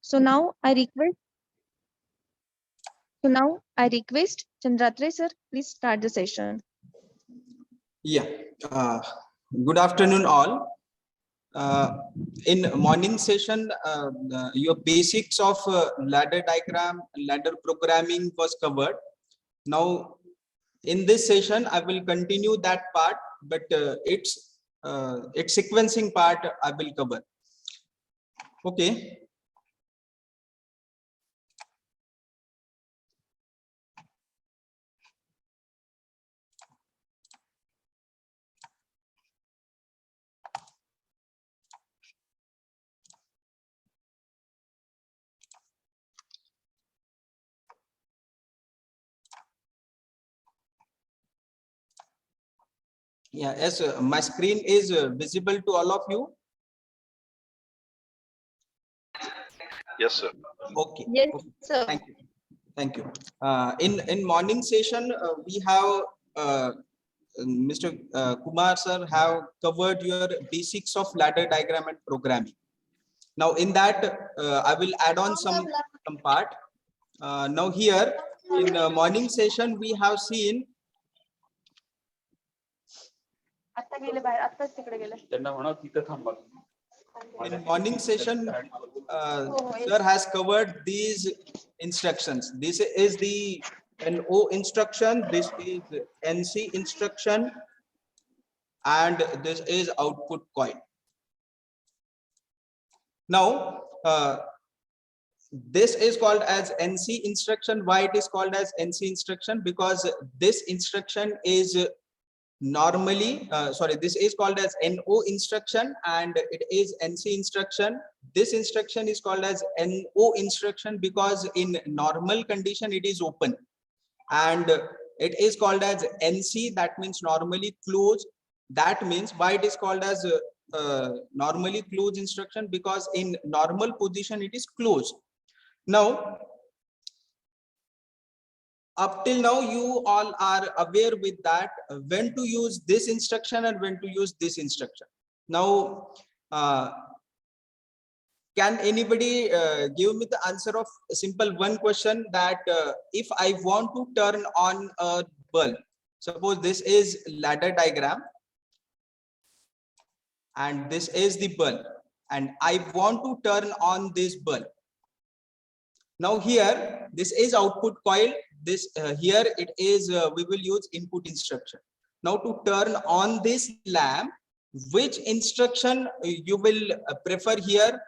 So now I request Chandratre sir, please start the session. Yeah. Good afternoon, all. In morning session, your basics of ladder diagram, ladder programming was covered. Now, in this session, I will continue that part, but its sequencing part I will cover. Okay. Yeah, yes, my screen is visible to all of you. Yes, sir. Okay. Yes, Okay. sir. Thank you. Thank you. In morning session, we have Mr. Kumar sir have covered your basics of ladder diagram and programming. Now in that, I will add on some part. Now here in morning session, we have seen. In morning session, sir has covered these instructions. This is the NO instruction, this is NC instruction, and this is output coil. Now, this is called as NC instruction. Why it is called as NC instruction? Because this instruction is normally, this is called as NO instruction and it is NC instruction. This instruction is called as NO instruction because in normal condition it is open, and it is called as NC, that means normally closed. That means why it is called as normally closed instruction, because in normal position it is closed. Now, up till now, you all are aware with that when to use this instruction and when to use this instruction. Now, can anybody give me the answer of a simple one question that if I want to turn on a bulb, suppose this is ladder diagram and this is the bulb, and I want to turn on this bulb. Now here, this is output coil. This here it is, we will use input instruction. Now to turn on this lamp, which instruction you will prefer here?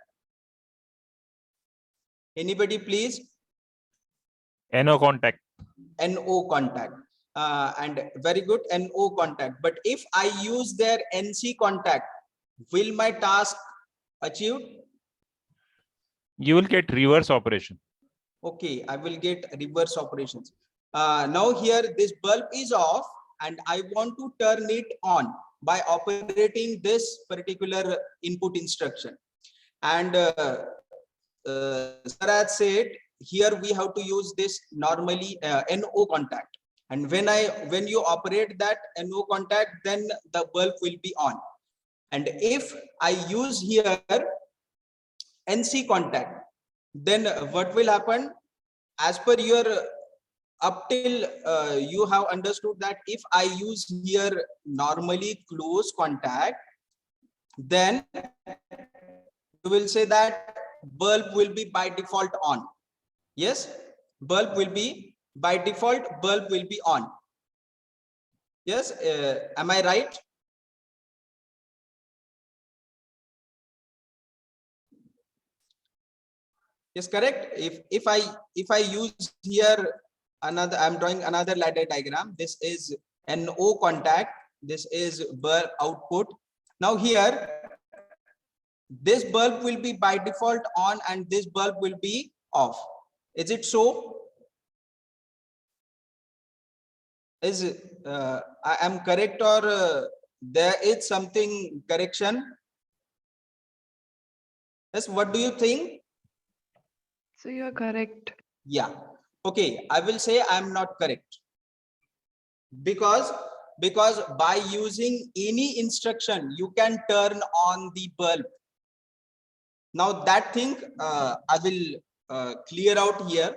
Anybody please? NO contact. NO contact. And very good, NO contact. But if I use their NC contact, will my task achieved? You will get reverse operation. Okay, I will get reverse operations. Now here this bulb is off and I want to turn it on by operating this particular input instruction. And sir has said here we have to use this normally NO contact. And when you operate that NO contact, then the bulb will be on. And if I use here NC contact, then what will happen? As per your up till you have understood that if I use here normally close contact, then you will say that bulb will be by default on. Yes, bulb will be by default, bulb will be on. Yes, am I right? Yes, correct. If I use here another, I'm drawing another ladder diagram. This is NO contact, this is bulb output. Now here this bulb will be by default on and this bulb will be off. Is it so? Is I am correct, or there is something correction? Yes, what do you think? So you are correct. Yeah. Okay, I will say I am not correct. Because by using any instruction, you can turn on the bulb. Now that thing I will clear out here.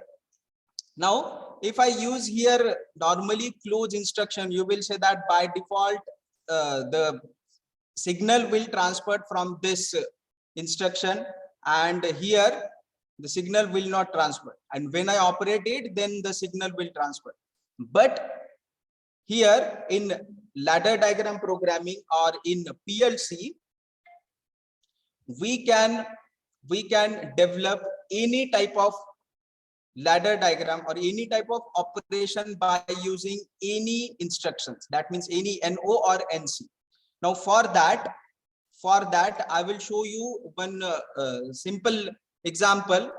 Now, if I use here normally close instruction, you will say that by default the signal will transfer from this instruction, and here the signal will not transfer. And when I operate it, then the signal will transfer. But here in ladder diagram programming or in PLC, we can develop any type of ladder diagram or any type of operation by using any instructions. That means any NO or NC. Now for that I will show you one simple example.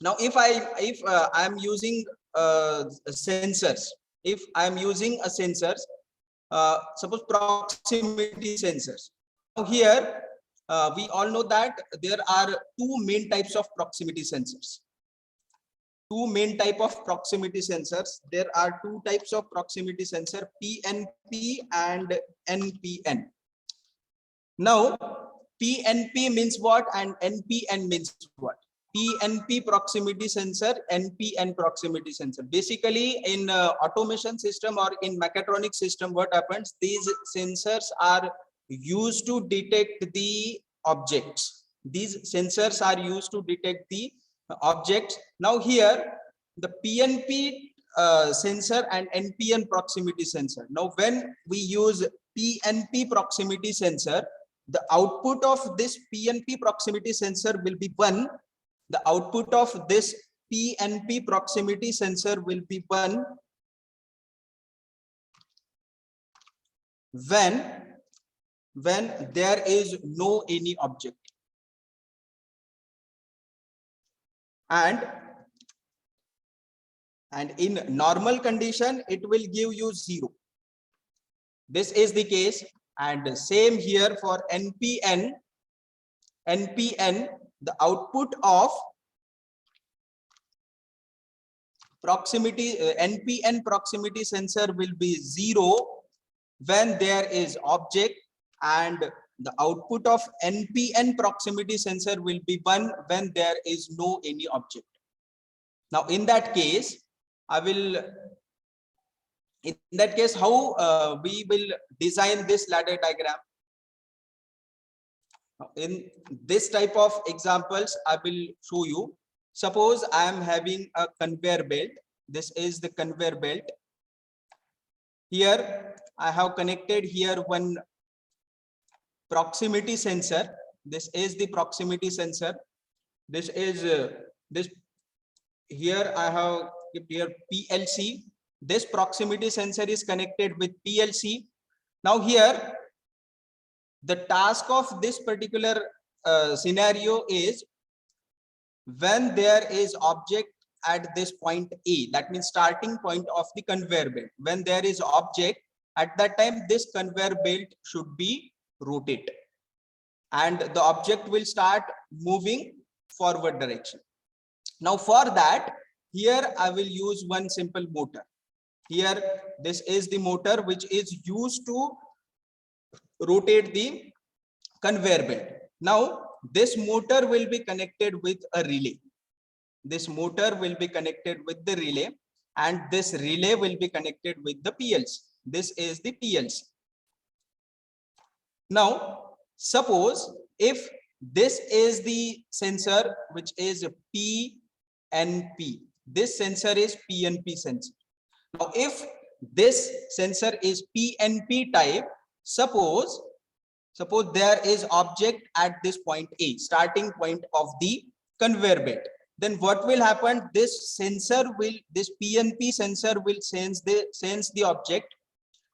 Now if I am using sensors, if I am using a sensors, suppose proximity sensors. Now here we all know that there are two main types of proximity sensors. There are two types of proximity sensor, PNP and NPN. Now PNP means what and NPN means what? PNP proximity sensor, NPN proximity sensor. Basically in automation system or in mechatronic system, what happens, these sensors are used to detect the objects. These sensors are used to detect the objects. Now here the PNP sensor and NPN proximity sensor. Now when we use PNP proximity sensor, the output of this PNP proximity sensor will be 1. The output of this PNP proximity sensor will be 1 when there is no any object. And in normal condition it will give you 0. This is the case. And same here for NPN, the output of proximity NPN proximity sensor will be 0 when there is object, and the output of NPN proximity sensor will be 1 when there is no any object. Now in that case how we will design this ladder diagram. In this type of examples I will show you. Suppose I am having a conveyor belt. This is the conveyor belt. Here I have connected here one proximity sensor. This is the proximity sensor. This is this. Here I have here PLC. This proximity sensor is connected with PLC. Now here the task of this particular scenario is when there is object at this point A, that means starting point of the conveyor belt. When there is object, at that time this conveyor belt should be rotated and the object will start moving forward direction. Now for that, here I will use one simple motor. Here this is the motor which is used to rotate the conveyor belt. Now this motor will be connected with a relay. This motor will be connected with the relay, and this relay will be connected with the PLC. This is the PLC. Now suppose if this is the sensor which is PNP, this sensor is PNP sensor. Now if this sensor is PNP type, suppose there is object at this point A, starting point of the conveyor belt, then what will happen, this PNP sensor will sense the object,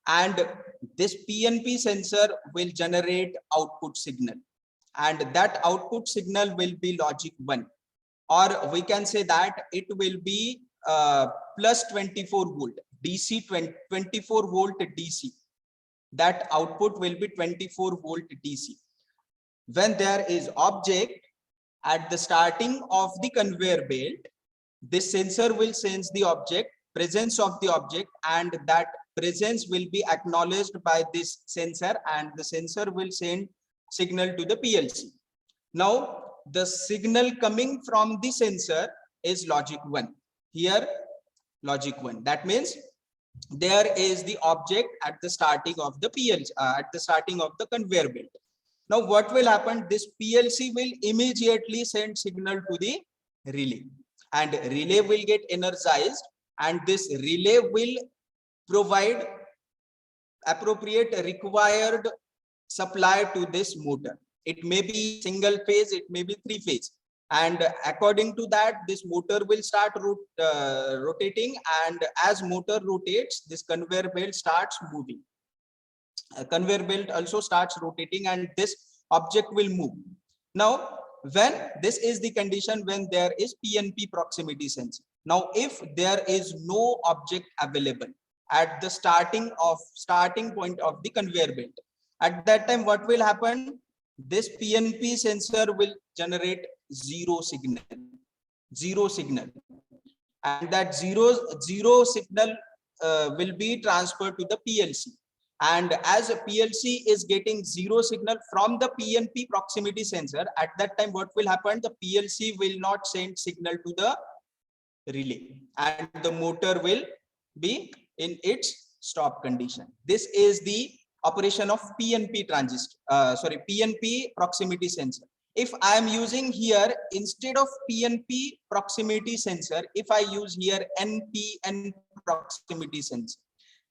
and this PNP sensor will generate output signal, and that output signal will be logic 1, or we can say that it will be plus 24 volt DC, 24 volt DC. That output will be 24 volt DC. When there is object at the starting of the conveyor belt, this sensor will sense the object, presence of the object, and that presence will be acknowledged by this sensor, and the sensor will send signal to the PLC. Now the signal coming from the sensor is logic 1. Here logic 1, that means there is the object at the starting of the PLC, at the starting of the conveyor belt. Now what will happen, this PLC will immediately send signal to the relay, and relay will get energized, and this relay will provide appropriate required supply to this motor. It may be single phase, it may be 3-phase, and according to that this motor will start rotating, and as motor rotates, this conveyor belt starts moving. A conveyor belt also starts rotating, and this object will move. Now when this is the condition when there is PNP proximity sensor. Now if there is no object available at the starting point of the conveyor belt, at that time what will happen, this PNP sensor will generate zero signal, and that zero signal will be transferred to the PLC. And as a PLC is getting zero signal from the PNP proximity sensor, at that time what will happen, the PLC will not send signal to the relay, and the motor will be in its stop condition. This is the operation of PNP PNP proximity sensor. If I am using here, instead of PNP proximity sensor, if I use here NPN proximity sensor,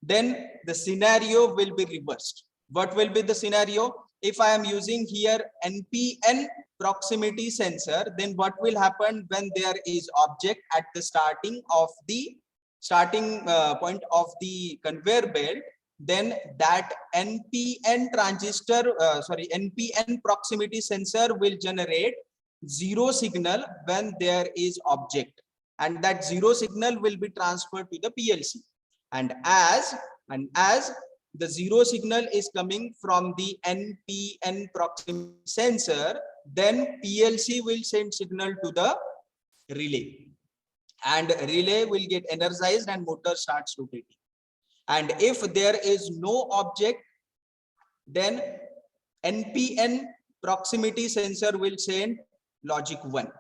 then the scenario will be reversed. What will be the scenario? If I am using here NPN proximity sensor, then what will happen when there is object at the starting point of the conveyor belt, then that NPN proximity sensor will generate zero signal when there is object, and that zero signal will be transferred to the PLC. And as the zero signal is coming from the NPN proximity sensor, then PLC will send signal to the relay, and relay will get energized and motor starts rotating. And if there is no object, then NPN proximity sensor will send logic 1.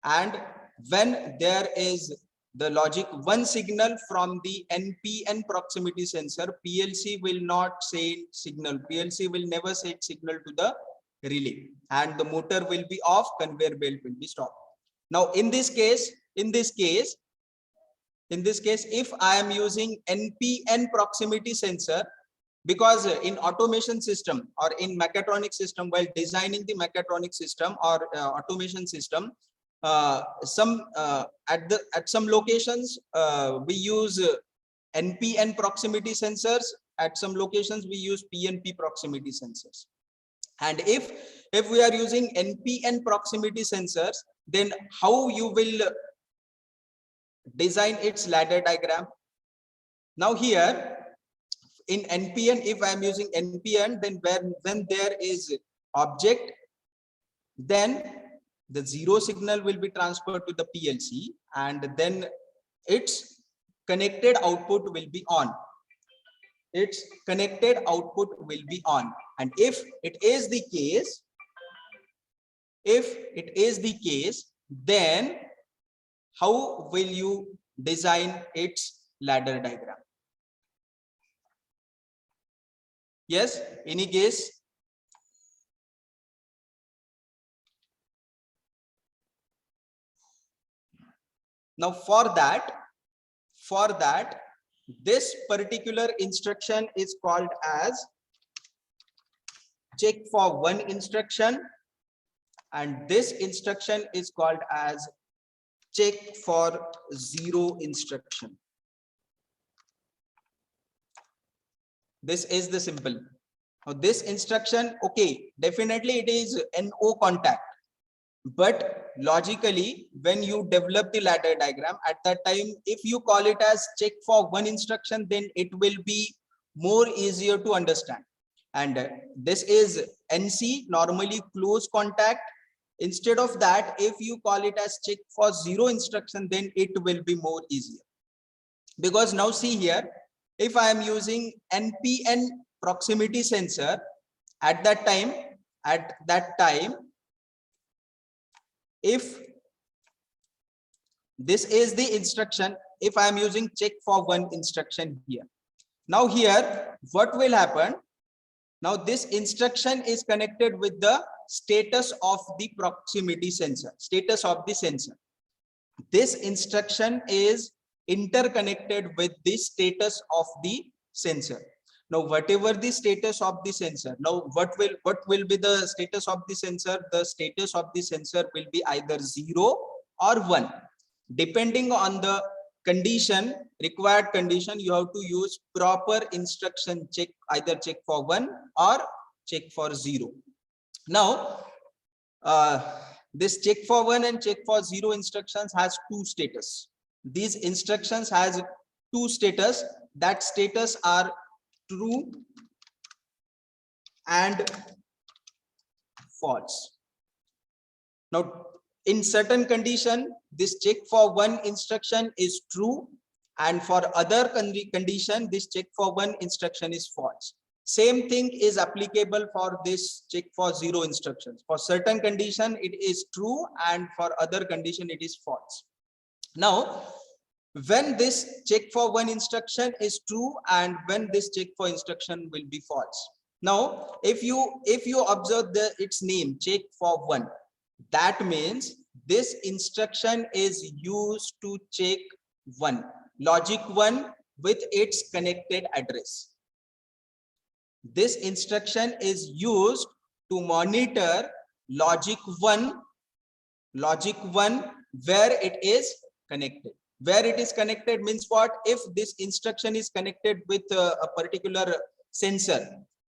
And when there is the logic 1 signal from the NPN proximity sensor, PLC will not send signal. PLC will never send signal to the relay, and the motor will be off, conveyor belt will be stopped. Now in this case, if I am using NPN proximity sensor, because in automation system or in mechatronic system, while designing the mechatronic system or automation system, at some locations we use NPN proximity sensors, at some locations we use PNP proximity sensors. And if we are using NPN proximity sensors, then how you will design its ladder diagram? Now here in NPN, if I am using NPN, then when there is object, then the zero signal will be transferred to the PLC, and then its connected output will be on. And if it is the case, then how will you design its ladder diagram? Yes, any guess? Now for that, this particular instruction is called as check for 1 instruction, and this instruction is called as check for 0 instruction. This is the simple. Now this instruction, okay, definitely it is NO contact, but logically when you develop the ladder diagram, at that time if you call it as check for 1 instruction, then it will be more easier to understand. And this is NC, normally close contact. Instead of that, if you call it as check for 0 instruction, then it will be more easier. Because now see here, if I am using NPN proximity sensor, at that time if this is the instruction, if I am using check for one instruction here. Now here, what will happen? Now this instruction is connected with the status of the proximity sensor, status of the sensor. This instruction is interconnected with the status of the sensor. Now whatever the status of the sensor, now what will be the status of the sensor? The status of the sensor will be either 0 or 1. Depending on the condition, required condition, you have to use proper instruction check, either check for 1 or check for 0. Now this check for 1 and check for 0 instructions has two status. These instructions has two status. That status are true and false. Now in certain condition, this check for one instruction is true, and for other condition, this check for one instruction is false. Same thing is applicable for this check for 0 instructions. For certain condition, it is true, and for other condition, it is false. Now, when this check for one instruction is true, and when this check for instruction will be false. Now, if you observe its name, check for one, that means this instruction is used to check one, logic 1 with its connected address. This instruction is used to monitor logic 1 where it is connected. Where it is connected means what? If this instruction is connected with a particular sensor,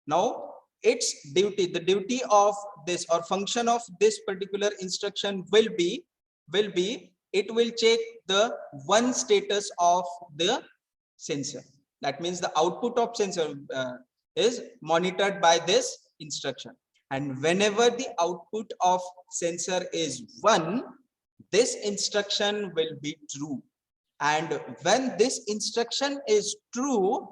now its duty, the duty of this or function of this particular instruction will be it will check the one status of the sensor. That means the output of sensor is monitored by this instruction, and whenever the output of sensor is 1, this instruction will be true, and when this instruction is true,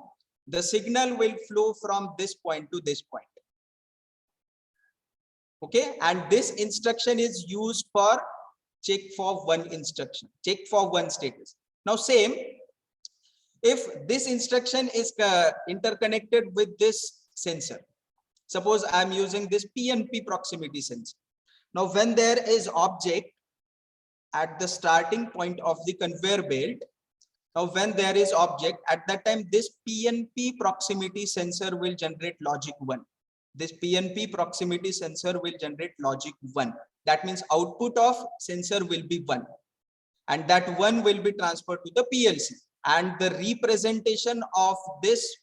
the signal will flow from this point to this point. Okay, and this instruction is used for check for one instruction, check for one status. Now same, if this instruction is interconnected with this sensor, suppose I am using this PNP proximity sensor. Now when there is object at the starting point of the conveyor belt, now when there is object, at that time this PNP proximity sensor will generate logic 1. This PNP proximity sensor will generate logic 1. That means output of sensor will be 1, and that 1 will be transferred to the PLC, and the representation of this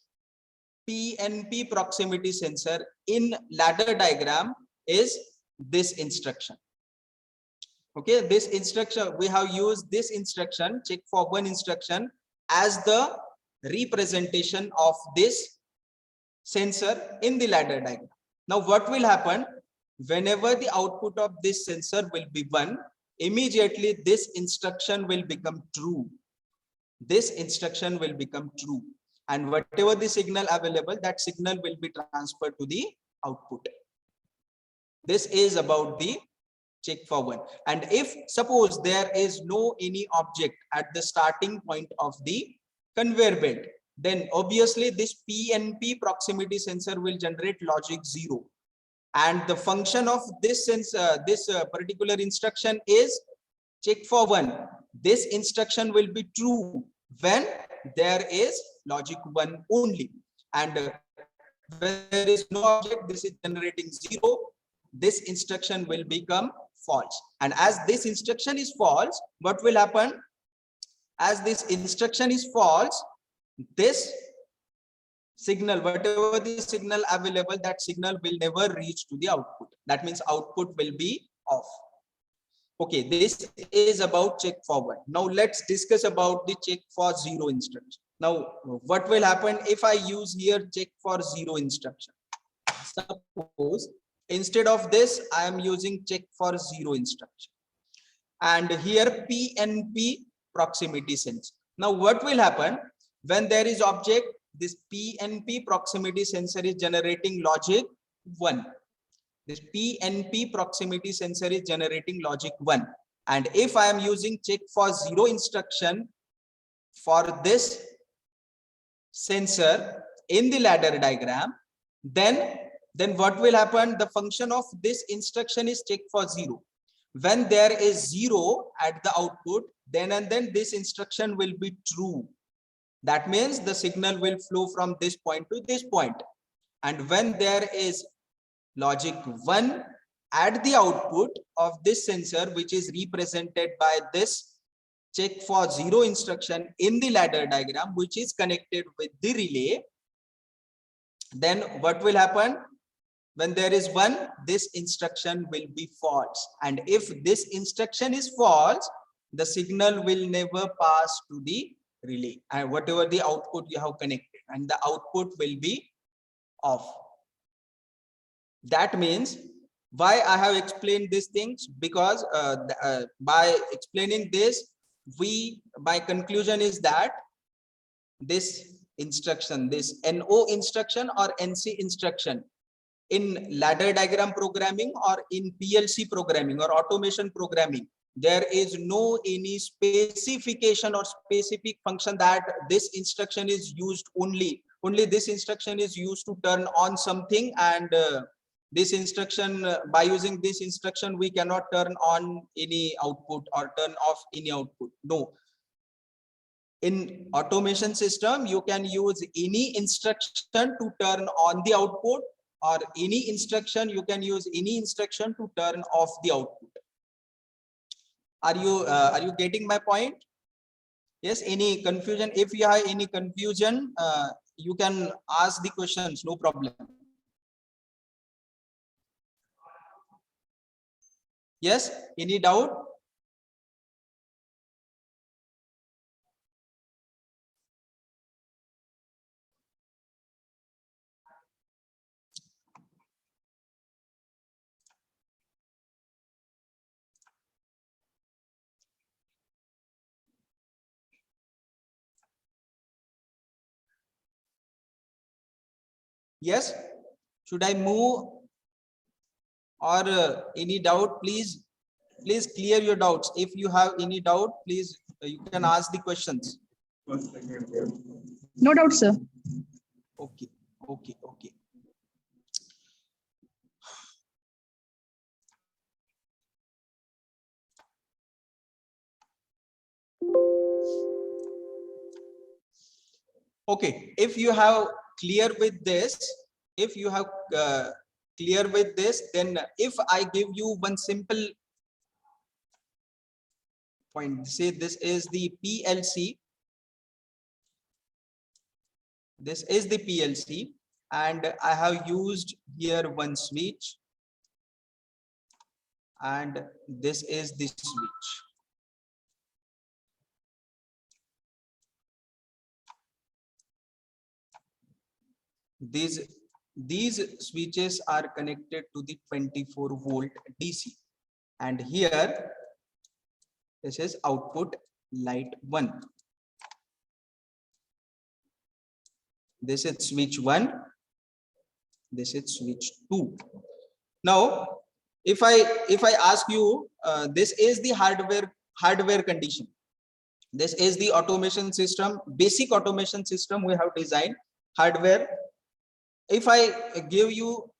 PNP proximity sensor in ladder diagram is this instruction. Okay, this instruction, we have used this instruction, check for one instruction, as the representation of this sensor in the ladder diagram. Now what will happen? Whenever the output of this sensor will be 1, immediately this instruction will become true. This instruction will become true, and whatever the signal available, that signal will be transferred to the output. This is about the check for one. And if suppose there is no any object at the starting point of the conveyor belt, then obviously this PNP proximity sensor will generate logic 0, and the function of this sensor, this particular instruction is check for one. This instruction will be true when there is logic 1 only, and when there is no object, this is generating 0, this instruction will become false. And as this instruction is false, what will happen? As this instruction is false, this signal, whatever the signal available, that signal will never reach to the output. That means output will be off. Okay, this is about check for one. Now let's discuss about the check for 0 instruction. Now what will happen if I use here check for 0 instruction? Suppose instead of this I am using check for 0 instruction, and here PNP proximity sensor. Now what will happen when there is object? This PNP proximity sensor is generating logic 1. this PNP proximity sensor is generating logic 1. And if I am using check for 0 instruction for this sensor in the ladder diagram, then what will happen? The function of this instruction is check for 0. When there is 0 at the output, then and then this instruction will be true. That means the signal will flow from this point to this point. And when there is logic 1 at the output of this sensor, which is represented by this check for 0 instruction in the ladder diagram, which is connected with the relay, then what will happen? When there is 1, this instruction will be false. And if this instruction is false, the signal will never pass to the relay, and whatever the output you have connected, and the output will be off. That means, why I have explained these things? Because by explaining this, my conclusion is that this instruction, this NO instruction or NC instruction in ladder diagram programming or in PLC programming or automation programming, there is no any specification or specific function that this instruction is used only this instruction is used to turn on something, and this instruction, by using this instruction, we cannot turn on any output or turn off any output. No. In automation system, you can use any instruction to turn on the output, or any instruction, you can use any instruction to turn off the output. Are you getting my point? Yes, any confusion? If you have any confusion, you can ask the questions, no problem. Yes, any doubt? Yes, should I move, or any doubt? Please clear your doubts. If you have any doubt, please you can ask the questions. No doubt, sir. Okay. Okay, if you have clear with this, then if I give you one simple point, say this is the PLC, and I have used here one switch, and this is the switch. These switches are connected to the 24-volt DC, and here this is output light 1. This is switch 1. This is switch 2. Now, if I ask you, this is the hardware condition. This is the automation system, basic automation system we have designed, hardware. If I give you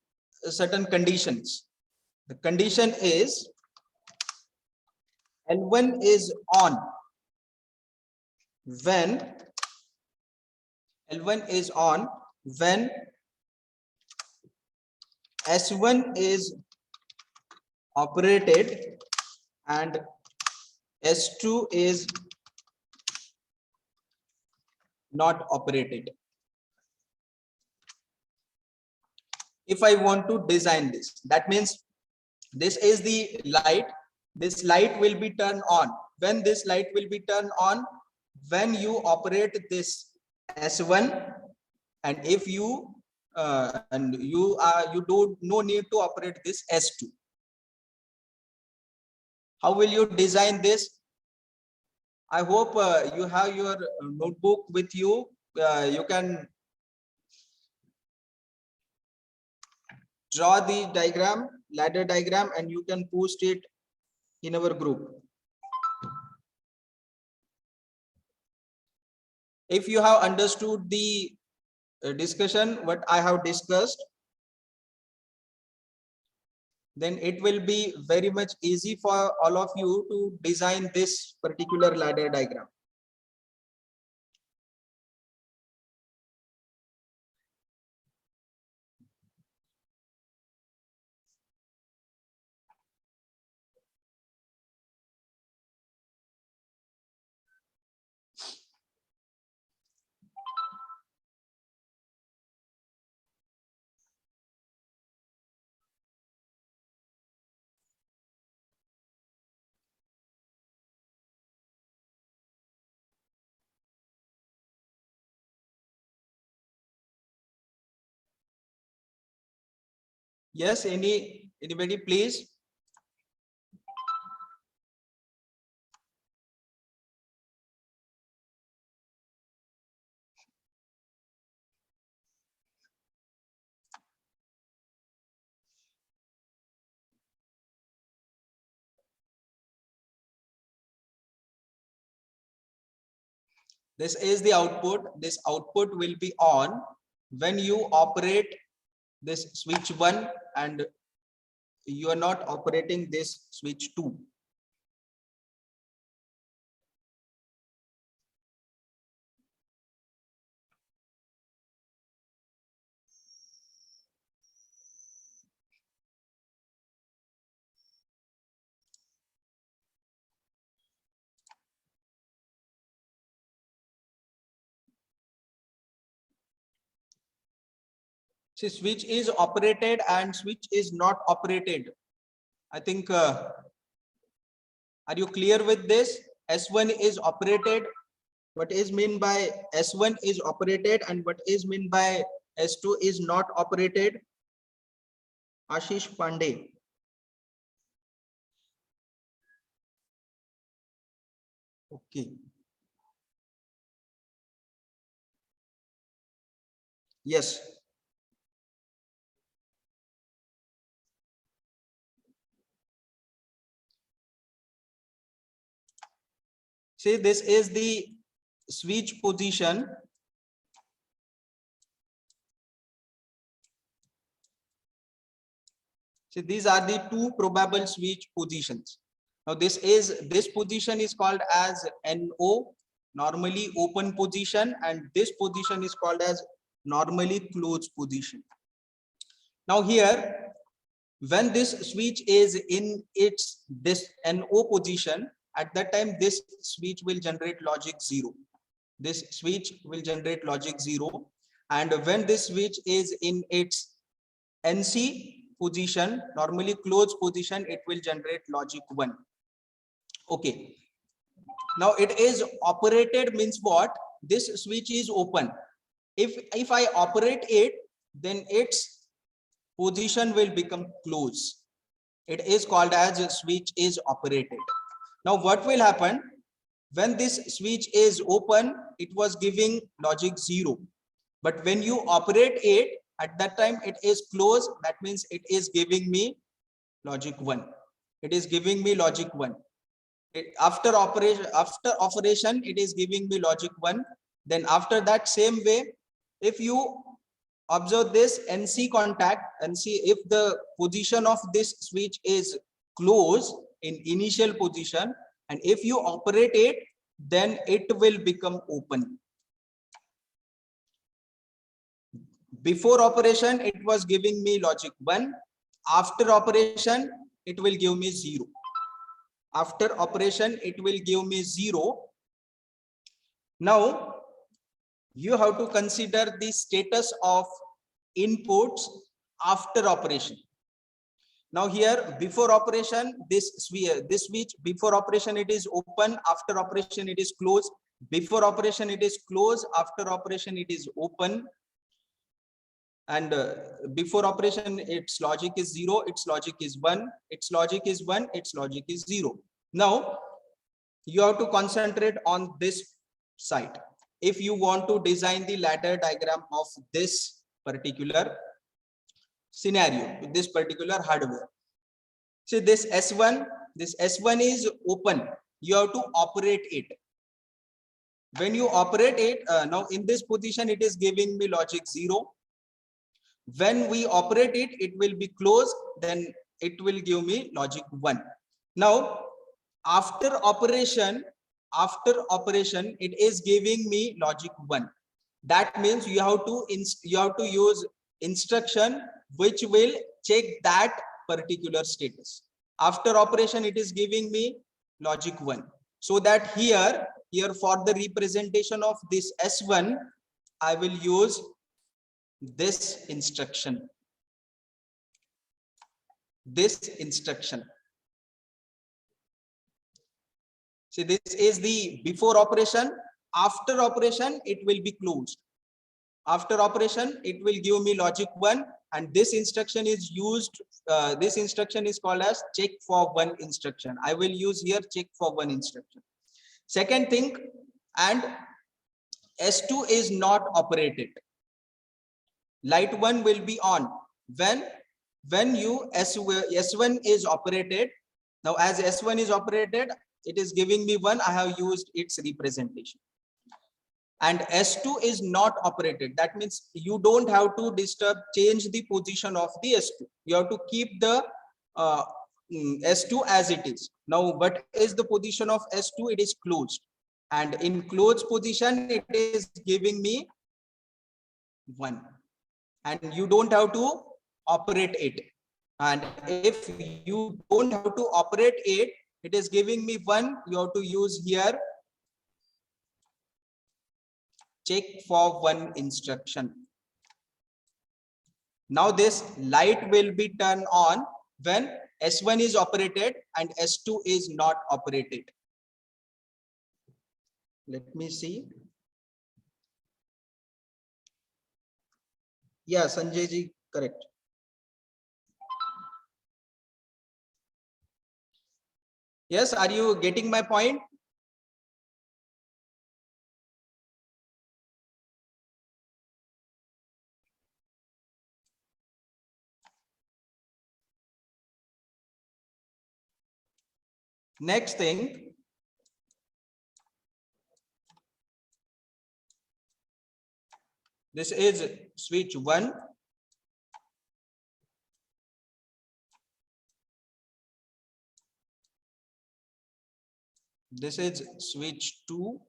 certain conditions, the condition is L1 is on when L1 is on when S1 is operated and S2 is not operated. If I want to design this, that means this is the light. This light will be turned on. When this light will be turned on, when you operate this S1, and if you you don't no need to operate this S2. How will you design this? I hope you have your notebook with you. You can draw the diagram, ladder diagram, and you can post it in our group. If you have understood the discussion, what I have discussed, then it will be very much easy for all of you to design this particular ladder diagram. Yes, anybody, please. This is the output. This output will be on when you operate this switch 1 and you are not operating this switch 2. See, switch is operated and switch is not operated. I think, are you clear with this? S1 is operated. What is meant by S1 is operated and what is meant by S2 is not operated? Ashish Pandey. Okay. Yes. See, this is the switch position. See, these are the two probable switch positions. Now, this position is called as NO, normally open position, and this position is called as normally closed position. Now here, when this switch is in this NO position, at that time this switch will generate logic 0. This switch will generate logic 0, and when this switch is in its NC position, normally closed position, it will generate logic 1. Okay. Now it is operated means what? This switch is open. If I operate it, then its position will become closed. It is called as switch is operated. Now what will happen? When this switch is open, it was giving logic 0. But when you operate it, at that time it is closed. That means it is giving me logic 1. It is giving me logic 1. After operation, it is giving me logic 1. Then after that, same way, if you observe this NC contact and see if the position of this switch is closed in initial position, and if you operate it, then it will become open. Before operation, it was giving me logic 1. After operation, it will give me 0. After operation, it will give me 0. Now, you have to consider the status of inputs after operation. Now here, before operation, this switch, before operation it is open, after operation it is closed. Before operation it is closed, after operation it is open. And before operation its logic is 0, its logic is 1, its logic is 1, its logic is 0. Now you have to concentrate on this side. If you want to design the ladder diagram of this particular scenario with this particular hardware. See this S1 is open. You have to operate it. When you operate it, now in this position, it is giving me logic 0. When we operate it, it will be closed. Then it will give me logic 1. Now, after operation, it is giving me logic 1. That means you have to use instruction which will check that particular status. After operation, it is giving me logic 1. So that here for the representation of this S1, I will use this instruction. See, this is the before operation. After operation, it will be closed. After operation, it will give me logic 1, and this instruction is used. This instruction is called as check for 1 instruction. I will use here check for 1 instruction. Second thing, and S2 is not operated. Light 1 will be on when you S1 is operated. Now as S1 is operated, it is giving me 1. I have used its representation. And S2 is not operated. That means you don't have to change the position of the S2. You have to keep the S2 as it is. Now what is the position of S2? It is closed, and in closed position it is giving me 1, and you don't have to operate it. And if you don't have to operate it, it is giving me 1. You have to use here check for 1 instruction. Now this light will be turned on when S1 is operated and S2 is not operated. Let me see. Yeah, Sanjay ji, correct. Yes, are you getting my point? Next thing, this is switch 1. This is switch 2.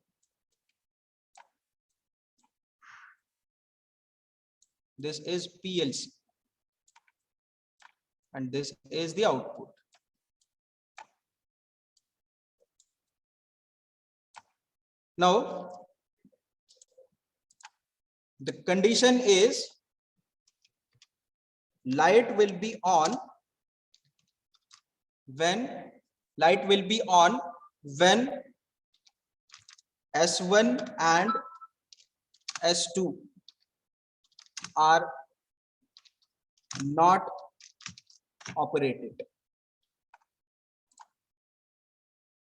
This is PLC. And this is the output. Now, the condition is light will be on when S1 and S2 are not operated.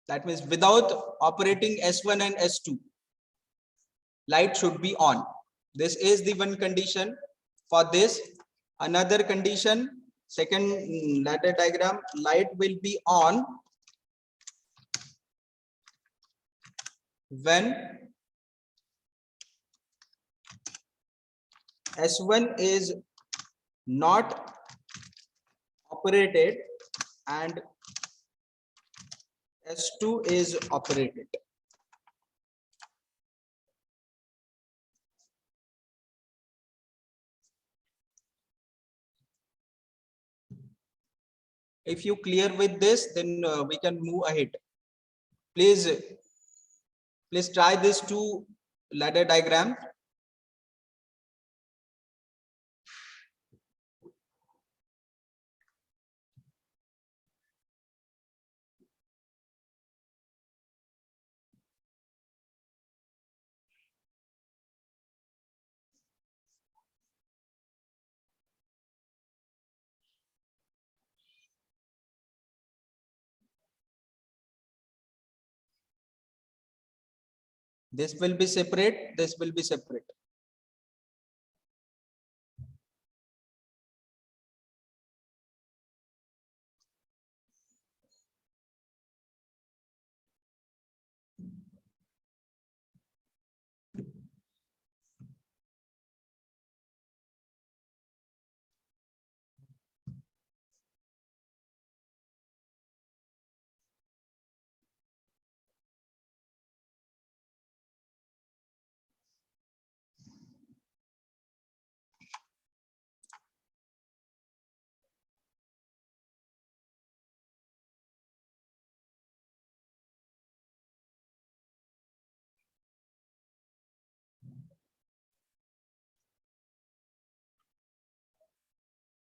That means without operating S1 and S2, light should be on. This is the one condition for this. Another condition, second ladder diagram, light will be on when S1 is not operated and S2 is operated. If you clear with this, then we can move ahead. Please try this 2 ladder diagram. This will be separate, this will be separate.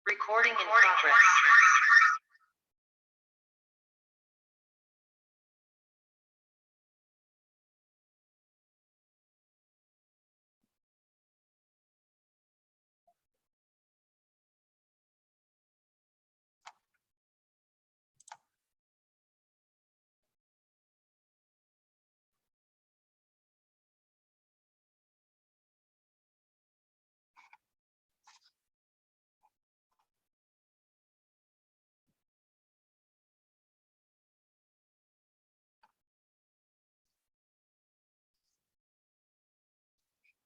Recording in progress.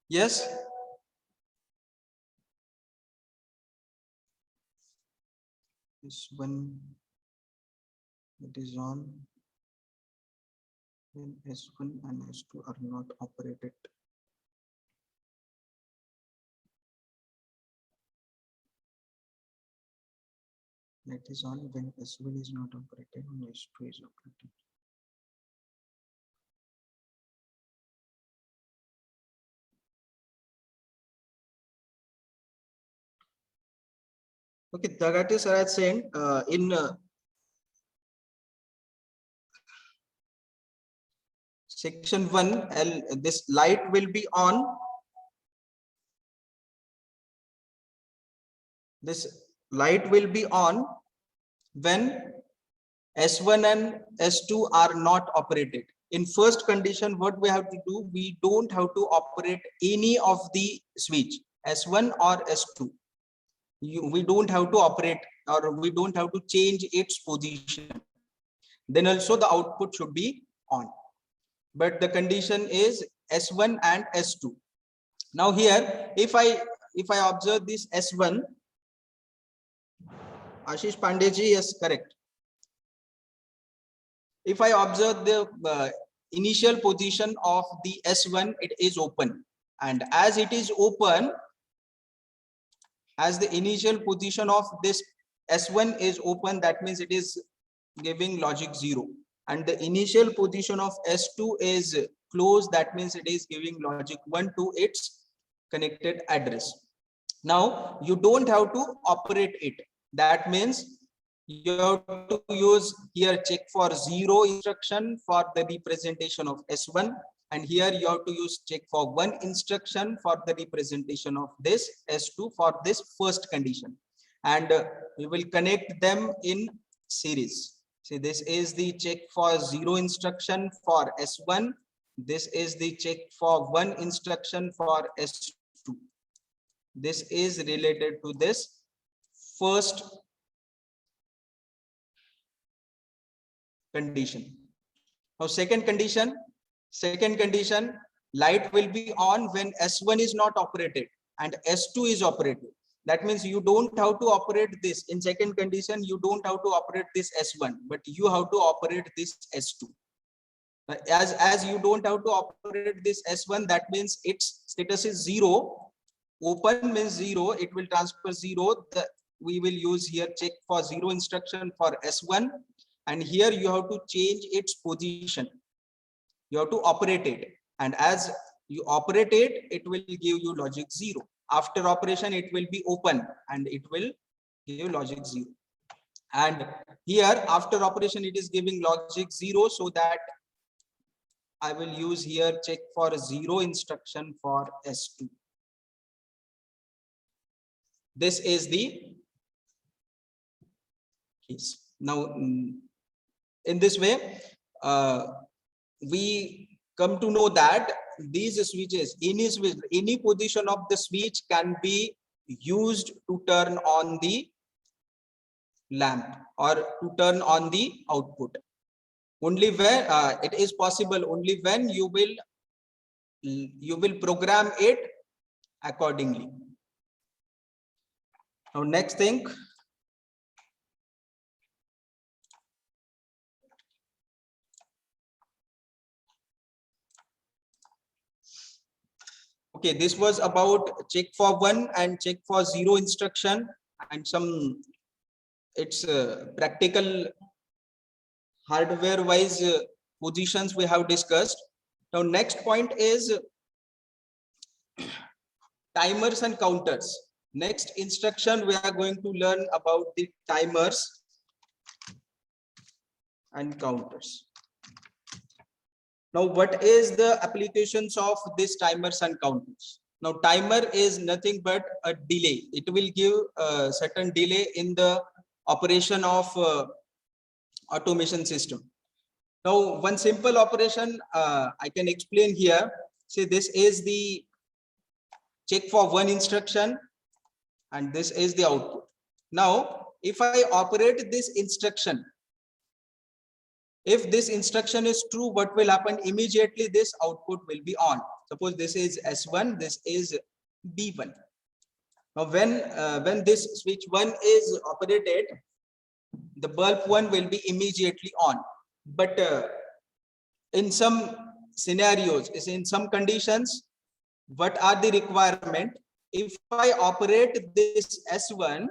Yes. This one, it is on when S1 and S2 are not operated. That is on when S1 is not operated and S2 is operated. Okay, that is I saying in section 1, this light will be on. This light will be on when S1 and S2 are not operated. In first condition, what we have to do, we don't have to operate any of the switch, S1 or S2. We don't have to operate, or we don't have to change its position. Then also the output should be on. But the condition is S1 and S2. Now here, if I observe this S1, Ashish Pandeyji, yes, correct. If I observe the initial position of the S1, it is open, and as it is open, as the initial position of this S1 is open, that means it is giving logic 0, and the initial position of S2 is closed, that means it is giving logic 1 to its connected address. Now you don't have to operate it. That means you have to use here check for 0 instruction for the representation of S1, and here you have to use check for 1 instruction for the representation of this S2 for this first condition, and we will connect them in series. See, this is the check for 0 instruction for S1. This is the check for 1 instruction for S2. This is related to this first condition. Now second condition, light will be on when S1 is not operated and S2 is operated. That means you don't have to operate this. In second condition, you don't have to operate this S1, but you have to operate this S2. As you don't have to operate this S1, that means its status is 0. Open means 0, it will transfer 0. We will use here check for 0 instruction for S1, and here you have to change its position. You have to operate it, and as you operate it, it will give you logic 0. After operation, it will be open and it will give logic 0. And here after operation, it is giving logic 0, so that I will use here check for 0 instruction for S2. This is the case. Now, in this way, we come to know that these switches, any position of the switch can be used to turn on the lamp or to turn on the output. Only where it is possible, only when you will program it accordingly. Now next thing, okay, this was about check for 1 and check for 0 instruction, and some it's practical hardware wise positions we have discussed. Now next point is timers and counters. Next instruction, we are going to learn about the timers and counters. Now, what is the applications of this timers and counters? Now, timer is nothing but a delay. It will give a certain delay in the operation of automation system. Now, one simple operation I can explain here. See, this is the check for one instruction, and this is the output. Now, if I operate this instruction, if this instruction is true, what will happen? Immediately this output will be on. Suppose this is S1, this is B1. Now, when this switch 1 is operated, the bulb 1 will be immediately on. But in some scenarios, in some conditions, what are the requirement? If I operate this S1,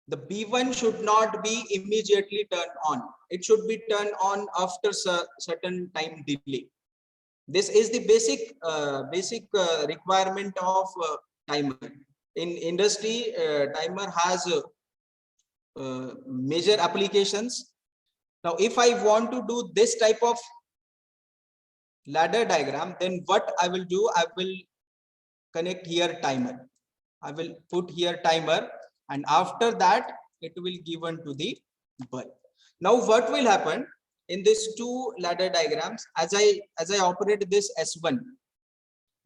the B1 should not be immediately turned on. It should be turned on after certain time delay. This is the basic requirement of timer. In industry, timer has major applications. Now, if I want to do this type of ladder diagram, then what I will do, I will connect here timer. I will put here timer, and after that it will given to the bulb. Now, what will happen in these two ladder diagrams? As I operate this S1,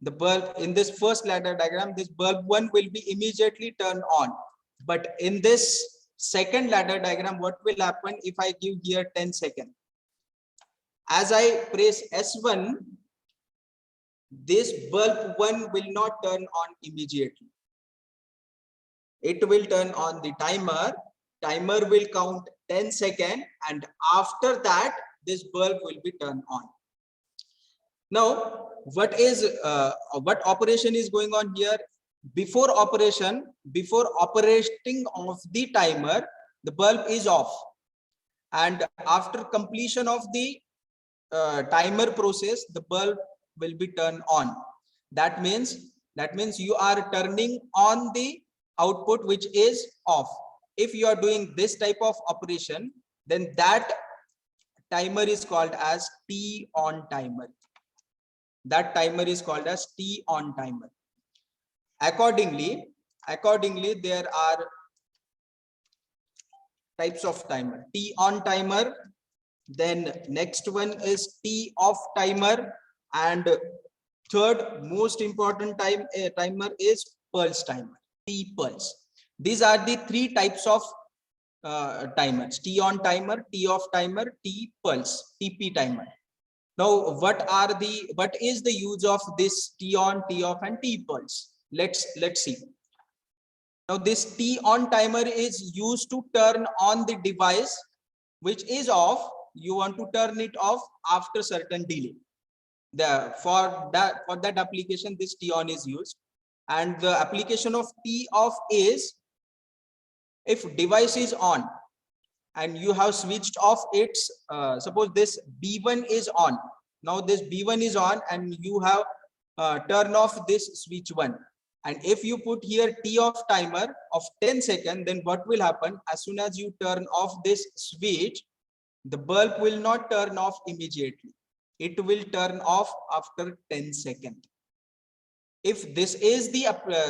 the bulb in this first ladder diagram, this bulb 1 will be immediately turned on. But in this second ladder diagram, what will happen if I give here 10 seconds? As I press S1, this bulb 1 will not turn on immediately. It will turn on the timer. Timer will count 10 seconds, and after that, this bulb will be turned on. Now, what operation is going on here? Before operating of the timer, the bulb is off, and after completion of the timer process, the bulb will be turned on. That means you are turning on the output which is off. If you are doing this type of operation, then that timer is called as T on timer. That timer is called as T on timer. Accordingly, there are types of timer. T on timer, then next one is T off timer, and third most important timer is pulse timer, T pulse. These are the three types of timers: T on timer, T off timer, T pulse, TP timer. Now, what is the use of this T on, T off, and T pulse? Let's see. Now, this T on timer is used to turn on the device which is off. You want to turn it off after certain delay. For that application, this T on is used. And the application of T off is if device is on and you have switched off its suppose this B1 is on. Now this B1 is on and you have turned off this switch 1. And if you put here T off timer of 10 seconds, then what will happen? As soon as you turn off this switch, the bulb will not turn off immediately. It will turn off after 10 seconds. If this is the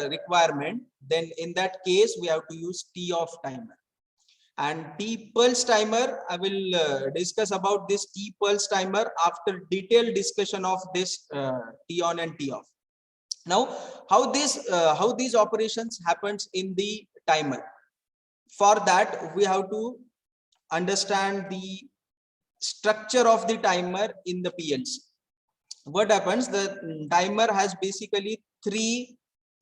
requirement, then in that case, we have to use T off timer. And T pulse timer, I will discuss about this T pulse timer after detailed discussion of this T on and T off. Now, how these operations happens in the timer? For that, we have to understand the structure of the timer in the PLC. What happens? The timer has basically 3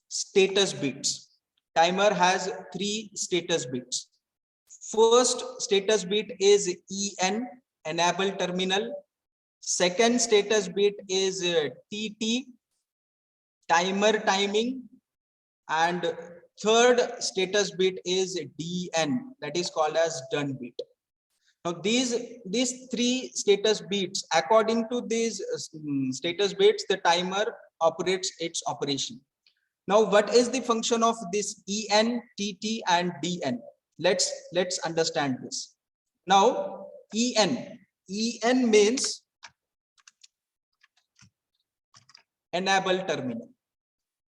status bits. Timer has 3 status bits. First status bit is EN, enable terminal. Second status bit is TT, timer timing. And third status bit is DN, that is called as done bit. Now these 3 status bits, according to these status bits, the timer operates its operation. Now, what is the function of this En, Tt, and Dn? Let's understand this. Now, En means enable terminal.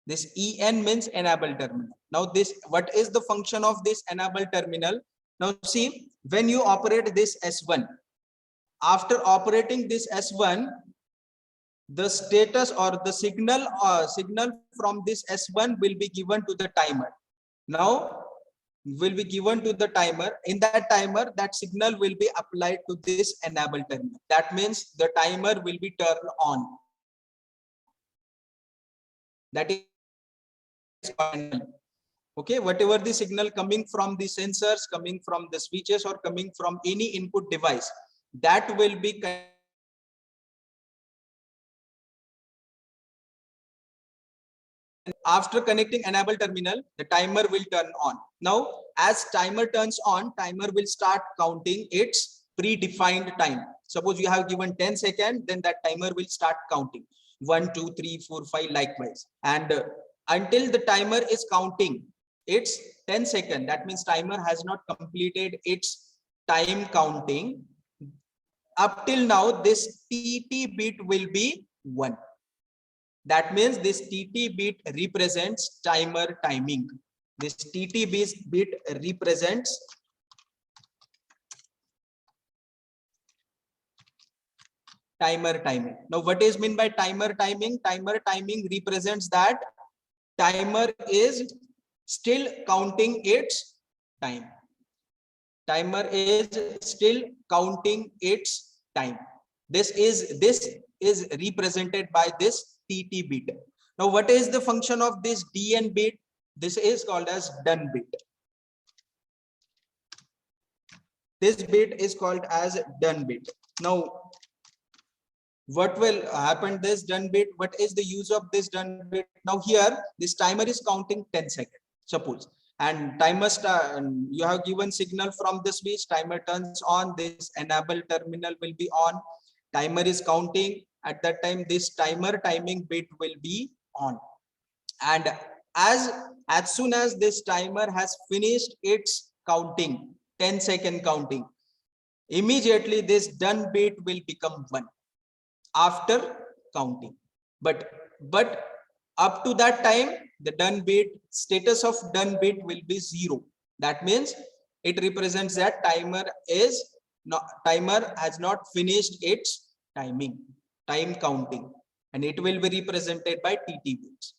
This En means enable terminal. Now, what is the function of this enable terminal? Now, see, when you operate this S1, after operating this S1, the status or the signal from this S1 will be given to the timer. Now, will be given to the timer. In that timer, that signal will be applied to this enable terminal. That means the timer will be turned on. That is okay. Whatever the signal coming from the sensors, coming from the switches, or coming from any input device, that will be after connecting enable terminal, the timer will turn on. Now, as timer turns on, timer will start counting its predefined time. Suppose you have given 10 seconds, then that timer will start counting 1, 2, 3, 4, 5 likewise. And until the timer is counting it's 10 seconds, that means timer has not completed its time counting. Up till now, this TT bit will be 1. That means this TT bit represents timer timing. This TT bit represents timer timing. Now, what is meant by timer timing? Timer timing represents that timer is still counting its time. Timer is still counting its time. This is represented by this TT bit. Now, what is the function of this DN bit? This is called as done bit. This bit is called as done bit. Now, what will happen this done bit? What is the use of this done bit? Now, here this timer is counting 10 seconds, suppose, and timer you have given signal from the switch, timer turns on, this enable terminal will be on, timer is counting. At that time, this timer timing bit will be on, and as soon as this timer has finished its counting, 10-second counting, immediately this done bit will become 1 after counting. But up to that time, the done bit status of done bit will be 0. That means it represents that timer has not finished its time counting, and it will be represented by TT bits.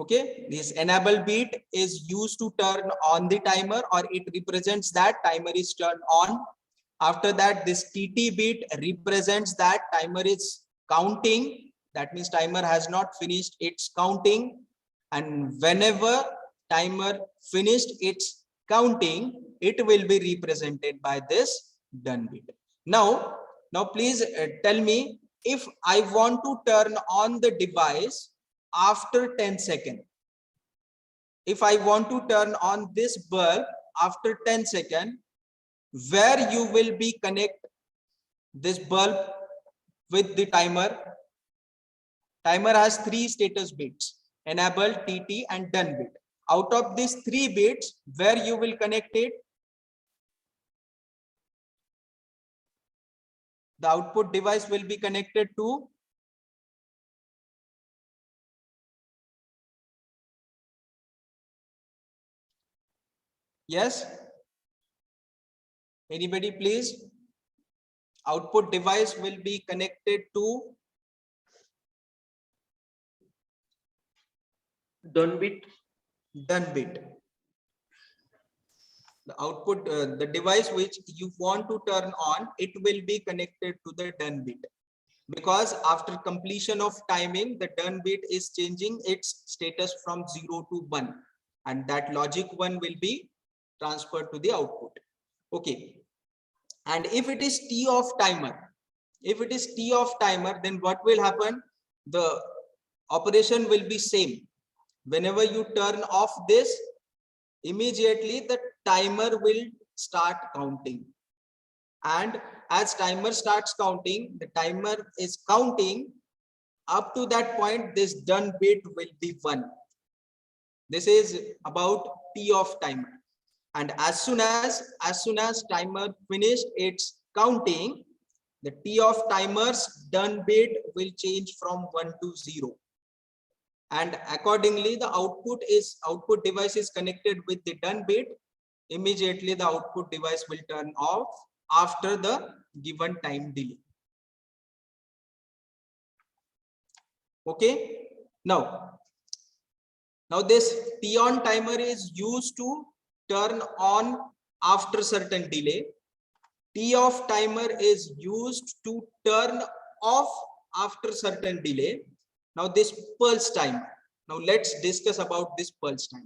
Okay, this enable bit is used to turn on the timer, or it represents that timer is turned on. After that, this TT bit represents that timer is counting. That means timer has not finished its counting, and whenever timer finished its counting, it will be represented by this done bit. Now please tell me, if I want to turn on the device after 10 seconds, if I want to turn on this bulb after 10 seconds, where you will be connect this bulb with the timer? Timer has 3 status bits: enable, TT, and done bit. Out of these 3 bits, where you will connect it? The output device will be connected to yes. Anybody, please? Output device will be connected to done bit. Done bit. The output, the device which you want to turn on, it will be connected to the done bit, because after completion of timing, the done bit is changing its status from 0 to 1, and that logic 1 will be transferred to the output. Okay. And if it is T of timer, then what will happen? The operation will be same. Whenever you turn off this, immediately the timer will start counting. And as timer starts counting, the timer is counting. Up to that point, this done bit will be 1. This is about T of timer. And as soon as timer finished its counting, the T of timer's done bit will change from 1 to 0. And accordingly, the output device is connected with the done bit. Immediately the output device will turn off after the given time delay. Okay, now this T on timer is used to turn on after certain delay. T off timer is used to turn off after certain delay. Now this pulse timer. Now let's discuss about this pulse timer.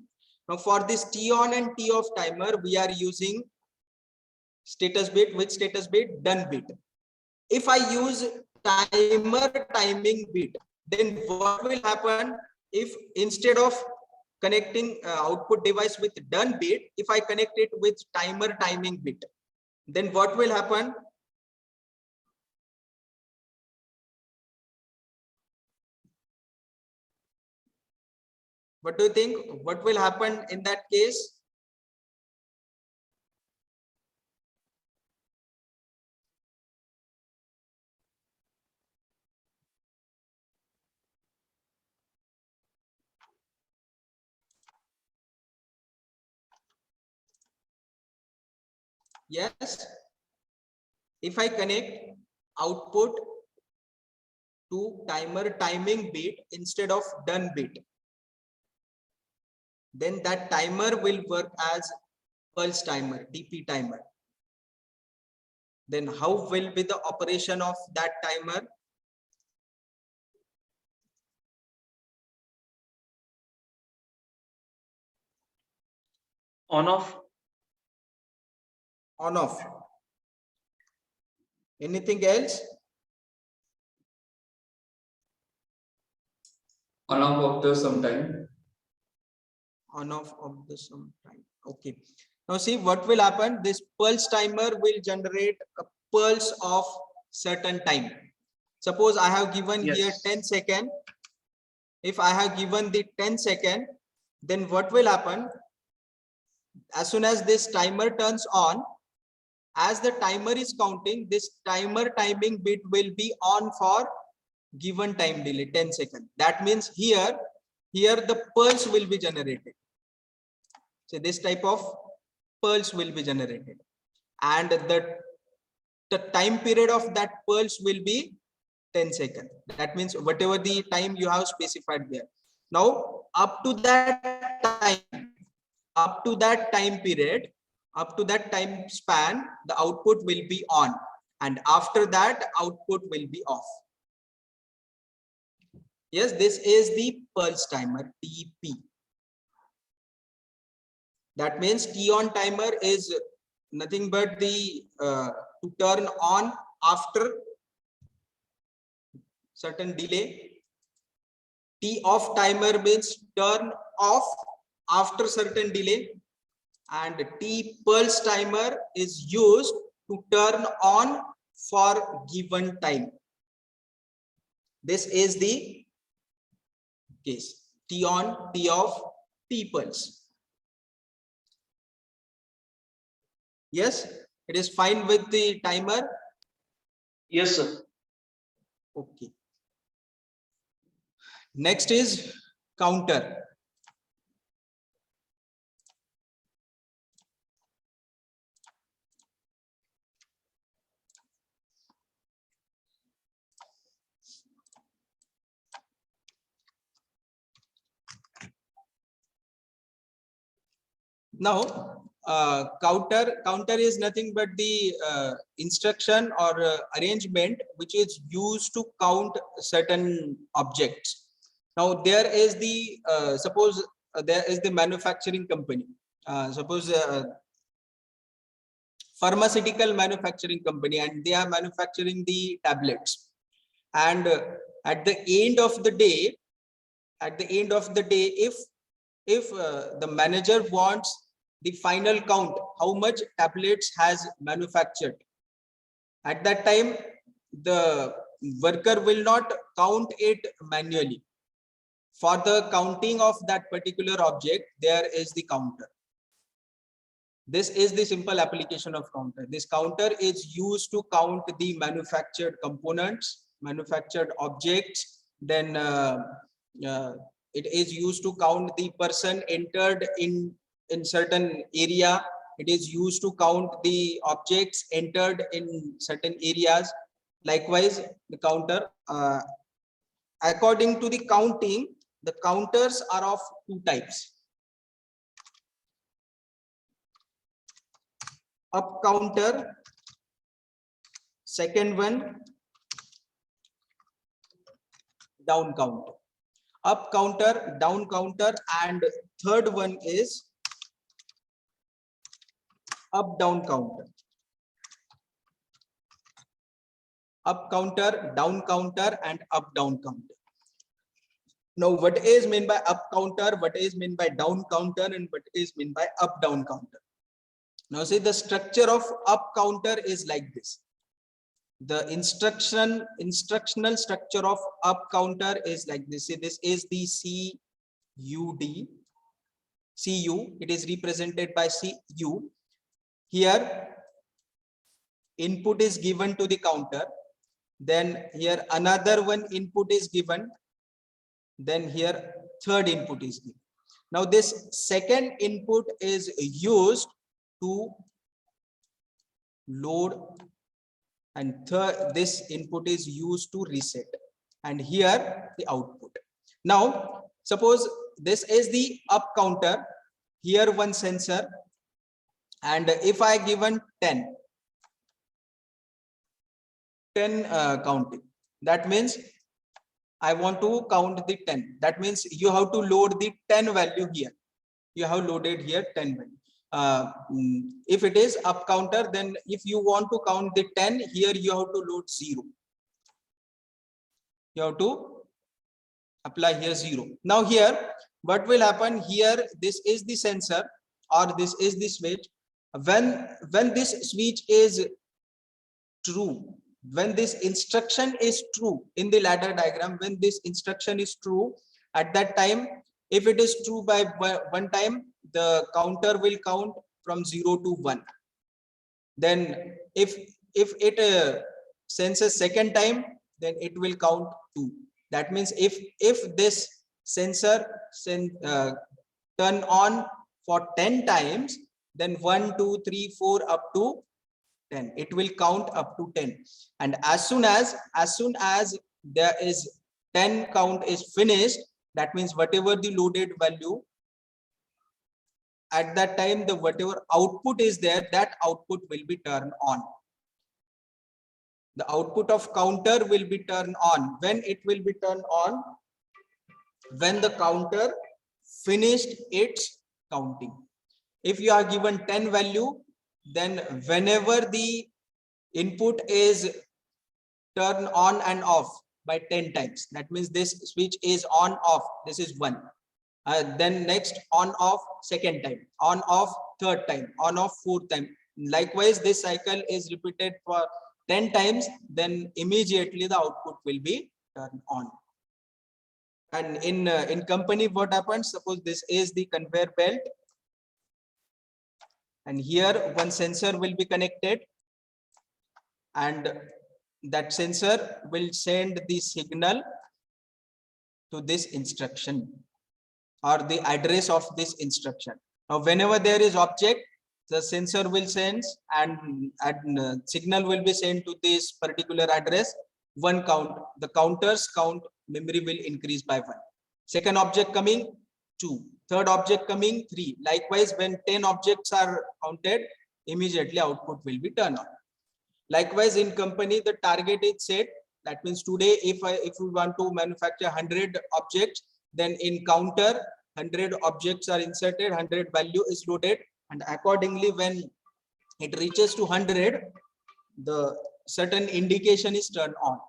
Now for this T on and T off timer, we are using status bit. Which status bit? Done bit. If I use timer timing bit, then what will happen if instead of connecting output device with done bit, if I connect it with timer timing bit, then what will happen? What do you think? What will happen in that case? Yes, if I connect output to timer timing bit instead of done bit, then that timer will work as pulse timer, TP timer. Then how will be the operation of that timer? On off. On off. Anything else? On off after some time. On off of the some time. Okay. Now see what will happen. This pulse timer will generate a pulse of certain time. Suppose I have given here 10 seconds. If I have given the 10 seconds, then what will happen? As soon as this timer turns on, as the timer is counting, this timer timing bit will be on for given time delay 10 seconds. That means here the pulse will be generated. So this type of pulse will be generated, and the time period of that pulse will be 10 seconds. That means whatever the time you have specified there. Now up to that time period, up to that time span, the output will be on, and after that output will be off. Yes, this is the pulse timer, TP. That means T on timer is nothing but the to turn on after certain delay. T off timer means turn off after certain delay, and T pulse timer is used to turn on for given time. This is the case. T on, T off, T pulse. Yes, it is fine with the timer. Yes, sir. Okay. Next is counter. Now, counter is nothing but the instruction or arrangement which is used to count certain objects. Now there is the suppose there is the manufacturing company. Suppose pharmaceutical manufacturing company, and they are manufacturing the tablets. And at the end of the day, if the manager wants the final count, how much tablets has manufactured, at that time the worker will not count it manually. For the counting of that particular object, there is the counter. This is the simple application of counter. This counter is used to count the manufactured components, manufactured objects. Then it is used to count the person entered in certain area. It is used to count the objects entered in certain areas. Likewise, the counter, according to the counting, the counters are of two types. Up counter, second one down counter. Up counter, down counter, and third one is up down counter. Up counter, down counter, and up down counter. Now, what is meant by up counter, what is meant by down counter, and what is meant by up down counter? Now see, the structure of up counter is like this. The instructional structure of up counter is like this. See, this is the CU. It is represented by CU. Here, input is given to the counter. Then here another one input is given. Then here third input is given. Now this second input is used to load, and this input is used to reset, and here the output. Now suppose this is the up counter, here one sensor, and if I given 10 counting, that means I want to count the 10. That means you have to load the 10 value here. You have loaded here 10 value. If it is up counter, then if you want to count the 10, here you have to load 0. You have to apply here 0. Now here, what will happen here? This is the sensor, or this is the switch. When this switch is true, when this instruction is true in the ladder diagram, when this instruction is true, at that time, if it is true by one time, the counter will count from 0 to 1. Then if it senses second time, then it will count 2. That means if this sensor turn on for 10 times, then 1 2 3 4 up to 10, it will count up to 10. And as soon as there is 10 count is finished, that means whatever the loaded value, at that time, the whatever output is there, that output will be turned on. The output of counter will be turned on. When it will be turned on? When the counter finished its counting. If you are given 10 value, then whenever the input is turned on and off by 10 times, that means this switch is on off, this is 1. Then next on off second time, on off third time, on off fourth time. Likewise, this cycle is repeated for 10 times, then immediately the output will be turned on. And in company, what happens? Suppose this is the conveyor belt, and here one sensor will be connected, and that sensor will send the signal to this instruction or the address of this instruction. Now, whenever there is object, the sensor will sense and signal will be sent to this particular address. One count, the counters count, memory will increase by 1. Second object coming, 2. Third object coming, 3. Likewise, when 10 objects are counted, immediately output will be turned on. Likewise, in company, the target is set. That means today, if we want to manufacture 100 objects, then in counter, 100 objects are inserted, 100 value is loaded, and accordingly, when it reaches to 100, the certain indication is turned on.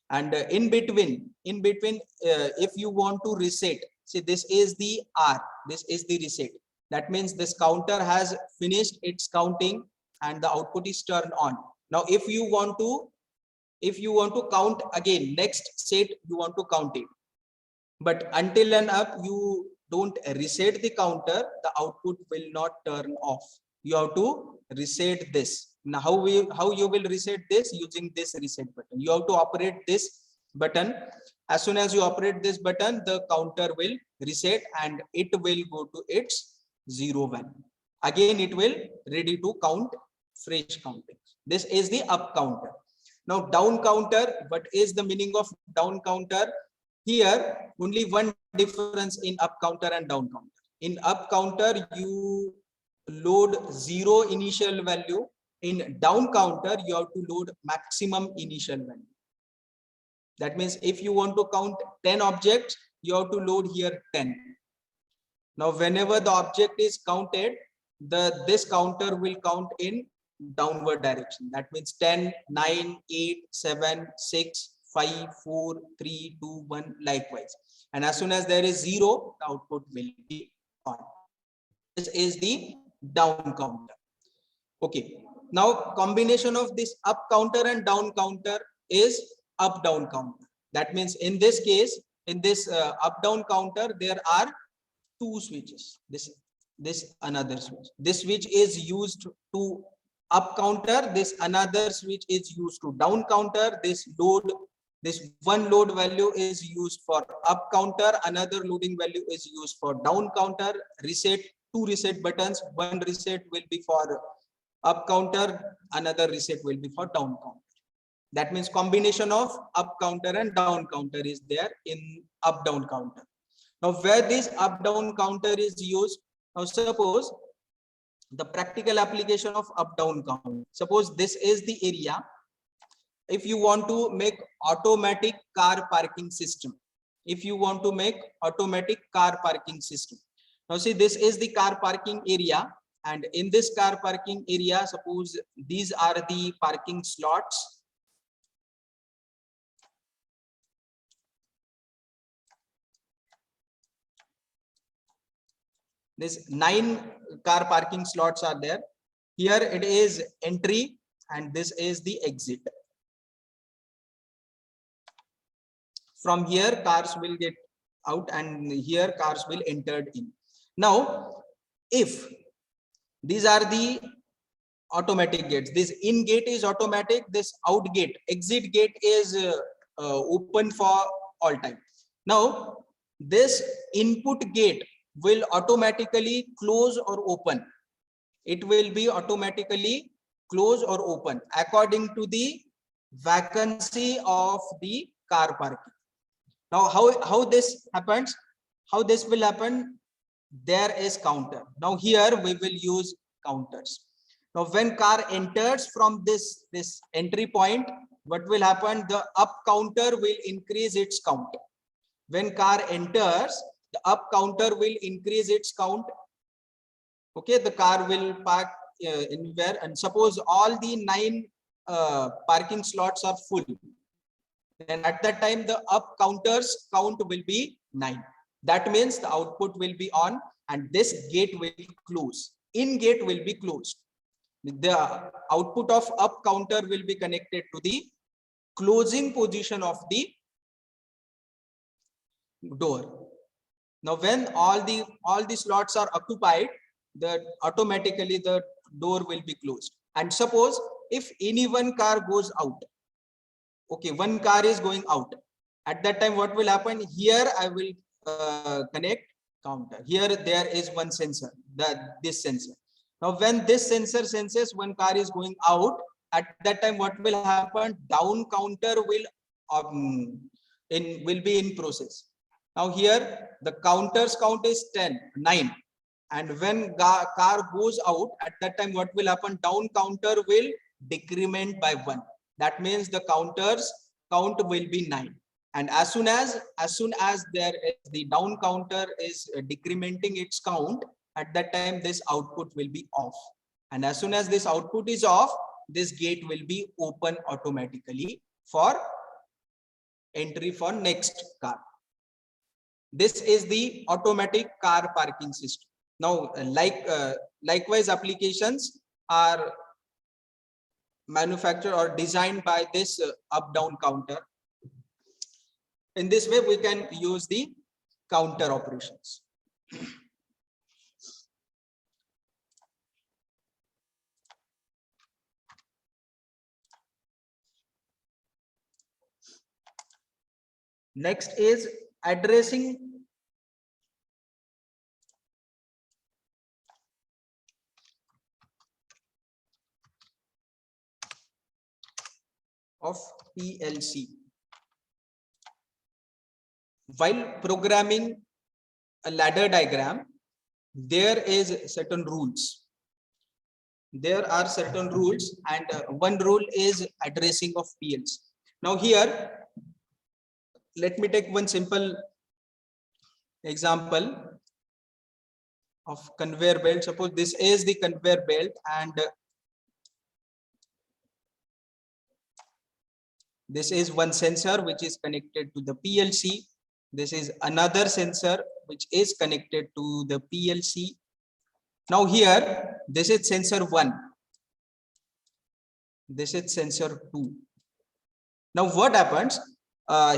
And in between, if you want to reset, see, this is the R, this is the reset. That means this counter has finished its counting and the output is turned on. Now, if you want to count again, next set you want to count it. But until and up you don't reset the counter, the output will not turn off. You have to reset this. Now how you will reset this? Using this reset button. You have to operate this button. As soon as you operate this button, the counter will reset and it will go to its 0 value. Again it will ready to count fresh counting. This is the up counter. Now down counter, what is the meaning of down counter? Here only one difference in up counter and down counter. In up counter you load 0 initial value. In down counter you have to load maximum initial value. That means if you want to count 10 objects, you have to load here 10. Now whenever the object is counted, this counter will count in downward direction. That means 10, 9, 8, 7, 6, 5, 4, 3, 2, 1, likewise. And as soon as there is 0, the output will be on. This is the down counter. Okay. Now combination of this up counter and down counter is up down counter. That means in this case, in this up down counter, there are two switches. This another switch. This switch is used to up counter. This another switch is used to down counter. This one load value is used for up counter. Another loading value is used for down counter. Reset, two reset buttons. One reset will be for up counter. Another reset will be for down counter. That means combination of up counter and down counter is there in up down counter. Now where this up down counter is used, now suppose the practical application of up down counter. Suppose this is the area. If you want to make automatic car parking system, if you want to make automatic car parking system. Now see, this is the car parking area, and in this car parking area, suppose these are the parking slots. This 9 car parking slots are there. Here it is entry and this is the exit. From here cars will get out and here cars will enter in. Now if these are the automatic gates, this in gate is automatic, this out gate, exit gate is open for all time. Now this input gate will automatically close or open. It will be automatically close or open according to the vacancy of the car parking. Now how this happens, how this will happen, there is counter. Now here we will use counters. Now when car enters from this entry point, what will happen, the up counter will increase its count. When car enters, the up counter will increase its count. Okay, the car will park anywhere, and suppose all the 9 parking slots are full, then at that time the up counters count will be 9. That means the output will be on and this gate will close. In gate will be closed. The output of up counter will be connected to the closing position of the door. Now when all the slots are occupied, automatically the door will be closed. And suppose if any one car goes out, okay, one car is going out, at that time what will happen, here I will connect counter. Here there is one sensor, this sensor. Now when this sensor senses one car is going out, at that time what will happen, down counter will be in process. Now here the counters count is 9, and when car goes out, at that time what will happen, down counter will decrement by 1. That means the counters count will be 9, and as soon as there is the down counter is decrementing its count, at that time this output will be off, and as soon as this output is off, this gate will be open automatically for entry for next car. This is the automatic car parking system. Now likewise applications are manufactured or designed by this up down counter. In this way we can use the counter operations. Next is addressing of PLC. While programming a ladder diagram, there is certain rules. There are certain rules, and one rule is addressing of PLC. Now here, let me take one simple example of conveyor belt. Suppose this is the conveyor belt, and this is one sensor which is connected to the PLC. This is another sensor which is connected to the PLC. Now here, this is sensor 1. This is sensor 2. Now what happens?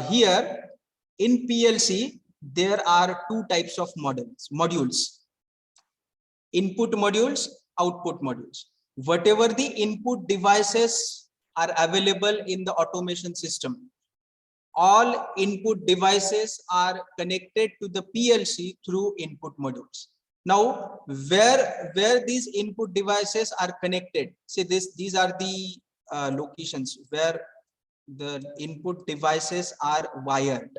Here in PLC, there are two types of modules. Input modules, output modules. Whatever the input devices are available in the automation system, all input devices are connected to the PLC through input modules. Now, where these input devices are connected, see these are the locations where the input devices are wired.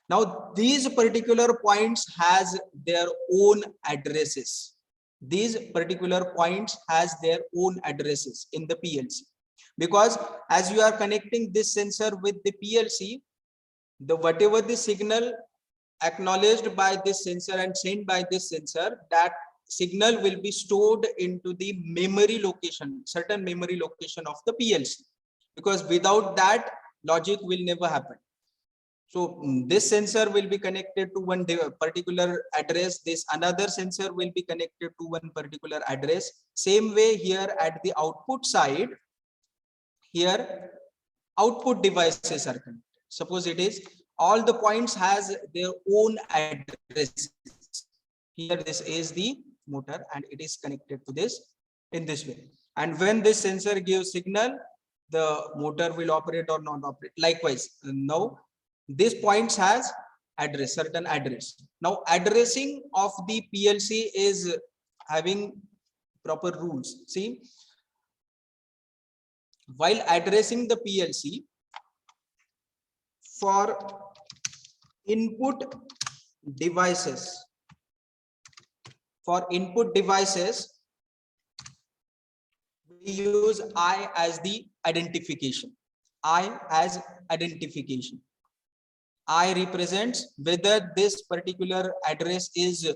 Now, these particular points has their own addresses. These particular points has their own addresses in the PLC. Because as you are connecting this sensor with the PLC, the whatever the signal acknowledged by this sensor and sent by this sensor, that signal will be stored into the memory location, certain memory location of the PLC. Because without that, logic will never happen. So this sensor will be connected to one particular address. This another sensor will be connected to one particular address. Same way here at the output side, here output devices are connected. Suppose it is all the points has their own addresses. Here this is the motor and it is connected to this in this way. And when this sensor gives signal, the motor will operate or not operate. Likewise, now this points has address, certain address. Now addressing of the PLC is having proper rules. See, while addressing the PLC, for input devices, we use I as the identification. I as identification. I represents whether this particular address is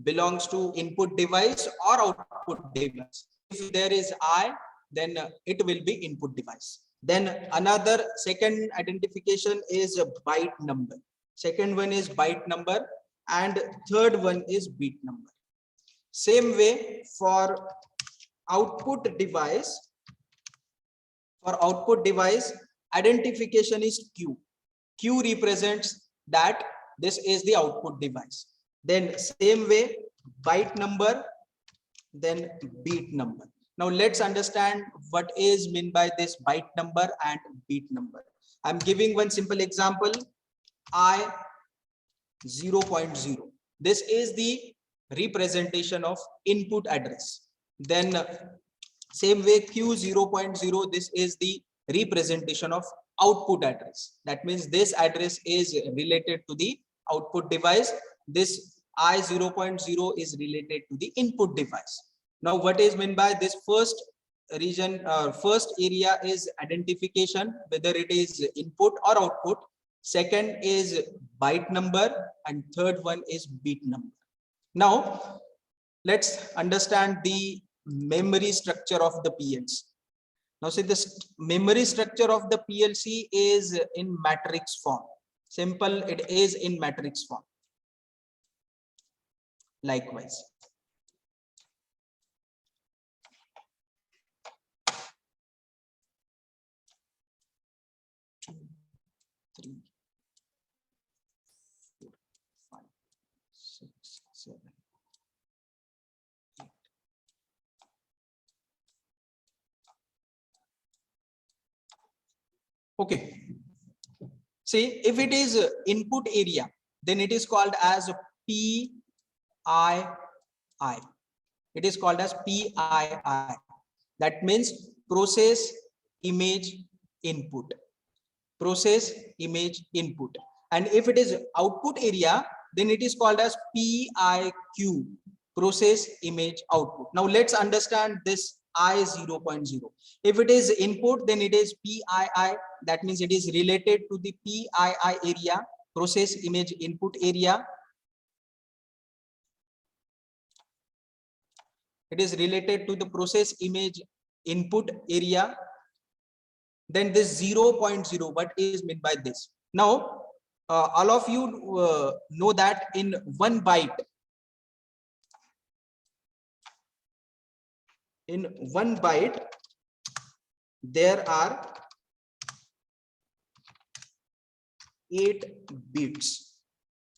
belongs to input device or output device. If there is I, then it will be input device. Then another second identification is a byte number. Second one is byte number and third one is bit number. Same way for output device. For output device, identification is Q. Q represents that this is the output device. Then same way byte number, then bit number. Now let's understand what is meant by this byte number and bit number. I'm giving one simple example. I 0.0. This is the representation of input address. Then same way Q 0.0, this is the representation of output address. That means this address is related to the output device. This I 0.0 is related to the input device. Now what is meant by this first region, first area is identification, whether it is input or output. Second is byte number and third one is bit number. Now let's understand the memory structure of the PLC. Now see, this memory structure of the PLC is in matrix form. Simple, it is in matrix form. Likewise. Okay. See, if it is input area, then it is called as PII. It is called as PII. That means process image input. Process image input. And if it is output area, then it is called as PIQ, process image output. Now let's understand this I 0.0. If it is input, then it is PII. That means it is related to the PII area, process image input area. It is related to the process image input area. Then this 0.0, what is meant by this? Now, all of you know that in 1 byte, there are 8 bits.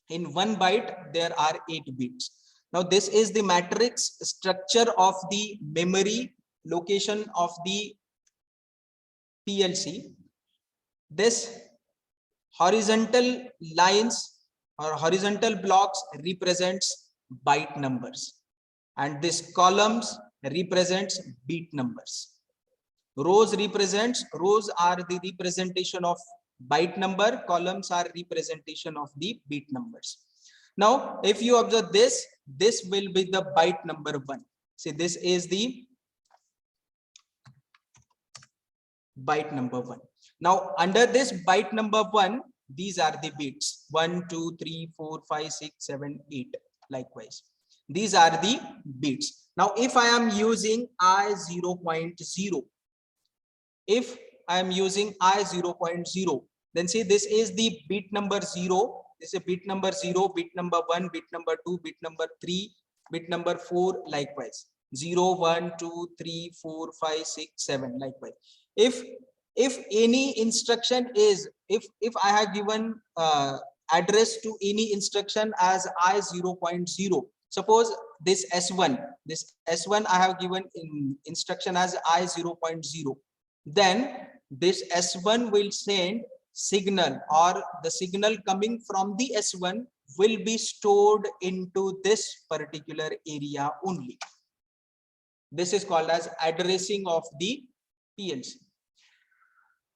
In 1 byte, there are 8 bits. Now, this is the matrix structure of the memory location of the PLC. This horizontal lines or horizontal blocks represents byte numbers, and this columns represents bit numbers. Rows are the representation of byte number, columns are representation of the bit numbers. Now, if you observe this will be the byte number 1. See, this is the byte number 1. Now, under this byte number 1, these are the bits 1, 2, 3, 4, 5, 6, 7, 8. Likewise, these are the bits. Now, if I am using I 0.0, if I am using I 0.0, then see, this is the bit number 0. This is a bit number 0, bit number 1, bit number 2, bit number 3, bit number 4. Likewise, 0, 1, 2, 3, 4, 5, 6, 7. Likewise, if any instruction is, if I have given address to any instruction as I 0.0, suppose this S1 I have given in instruction as I 0.0, then this S1 will send signal, or the signal coming from the S1 will be stored into this particular area only. This is called as addressing of the PLC.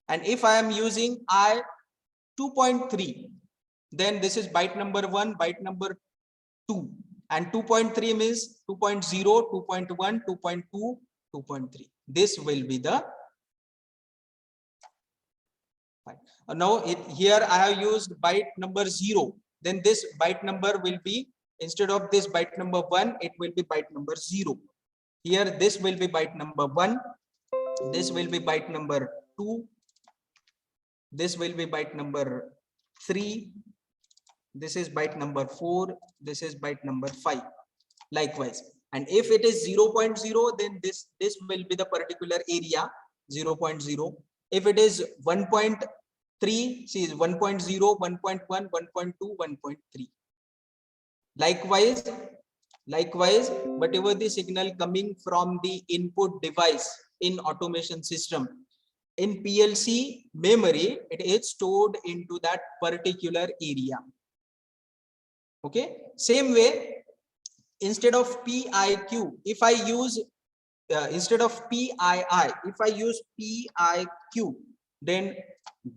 And if I am using I 2.3, then this is byte number 1, byte number 2, and 2.3 means 2.0, 2.1, 2.2, 2.3. This will be the now here I have used byte number 0. Then this byte number will be, instead of this byte number 1, it will be byte number 0. Here this will be byte number 1. This will be byte number 2. This will be byte number 3. This is byte number 4. This is byte number 5. Likewise, and if it is 0.0, then this will be the particular area 0.0. If it is 1.3, see, 1.0, 1.1, 1.2, 1.3. Likewise, whatever the signal coming from the input device in automation system, in PLC memory, it is stored into that particular area. Okay, same way, instead of PIQ, if I use instead of PII, if I use PIQ, then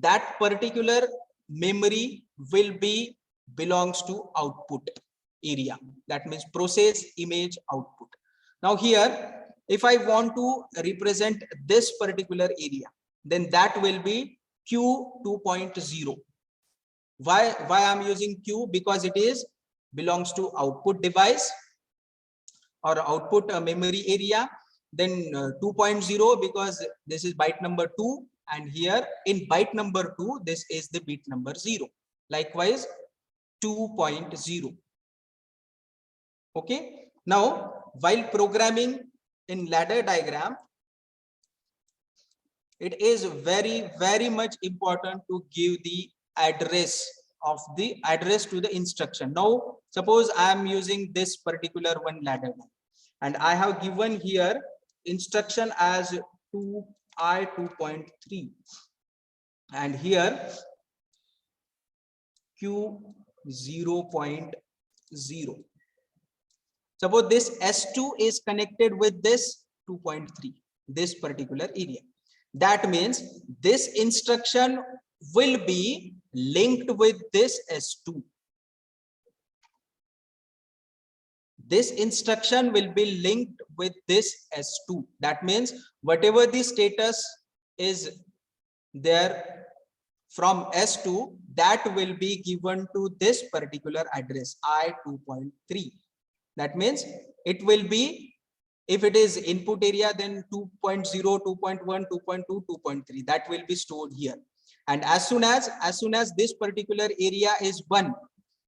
that particular memory will be belongs to output area. That means process image output. Now here, if I want to represent this particular area, then that will be Q 2.0. Why I'm using Q? Because it is belongs to output device or output memory area. Then 2.0 because this is byte number 2, and here in byte number 2 this is the bit number 0. Likewise 2.0. Okay, now while programming in ladder diagram, it is very much important to give the address to the instruction. Now suppose I am using this particular one ladder, and I have given here instruction as I 2.3. and here Q 0.0. Suppose this S2 is connected with this 2.3, this particular area. That means this instruction will be linked with this S2. This instruction will be linked with this S2. That means whatever the status is there from S2, that will be given to this particular address I2.3. That means it will be, if it is input area, then 2.0, 2.1, 2.2, 2.3, that will be stored here. And as soon as this particular area is 1,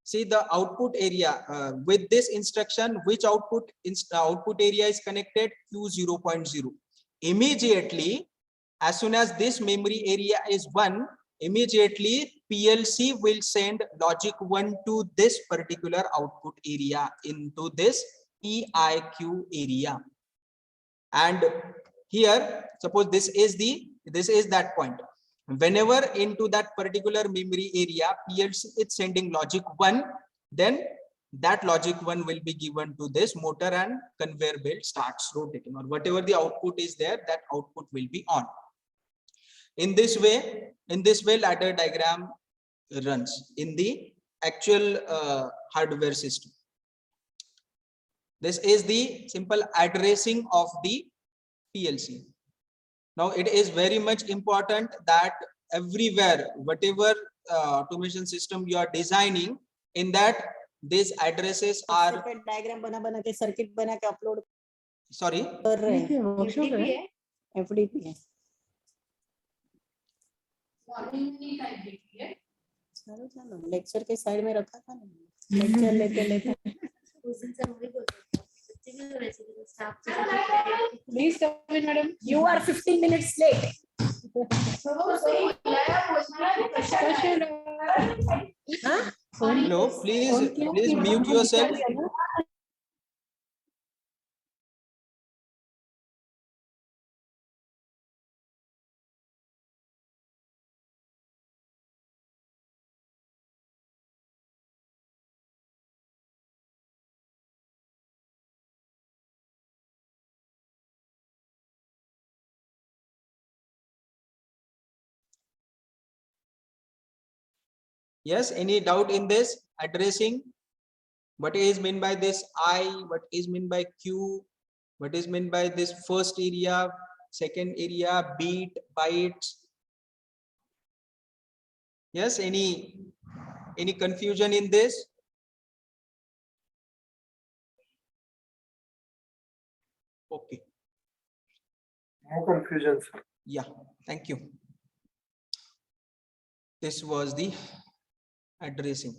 see the output area with this instruction, which output area is connected? Q 0.0. Immediately, as soon as this memory area is 1, immediately PLC will send logic 1 to this particular output area, into this EIQ area. And here, suppose this is that point. Whenever into that particular memory area PLC is sending logic 1, then that logic 1 will be given to this motor and conveyor belt starts rotating, or whatever the output is there, that output will be on. In this way ladder diagram runs in the actual hardware system. This is the simple addressing of the PLC. Now it is very much important that everywhere, whatever automation system you are designing, in that these addresses are, diagram बना के circuit बना के upload sorry, कर रहे हैं। FDP है। चलो lecture के साइड में रखा था ना, लेक्चर लेते Please come in, madam. You are 15 minutes late. hello, please mute yourself. Yes, any doubt in this addressing? What is meant by this I? What is meant by Q? What is meant by this first area, second area, beat, bytes? Yes, any confusion in this? Okay. No confusion, sir. Yeah, thank you. This was the addressing.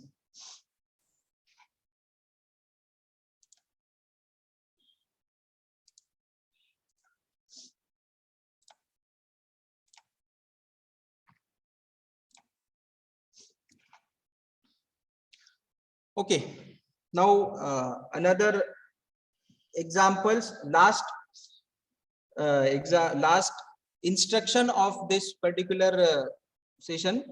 Okay, now another examples, last instruction of this particular session.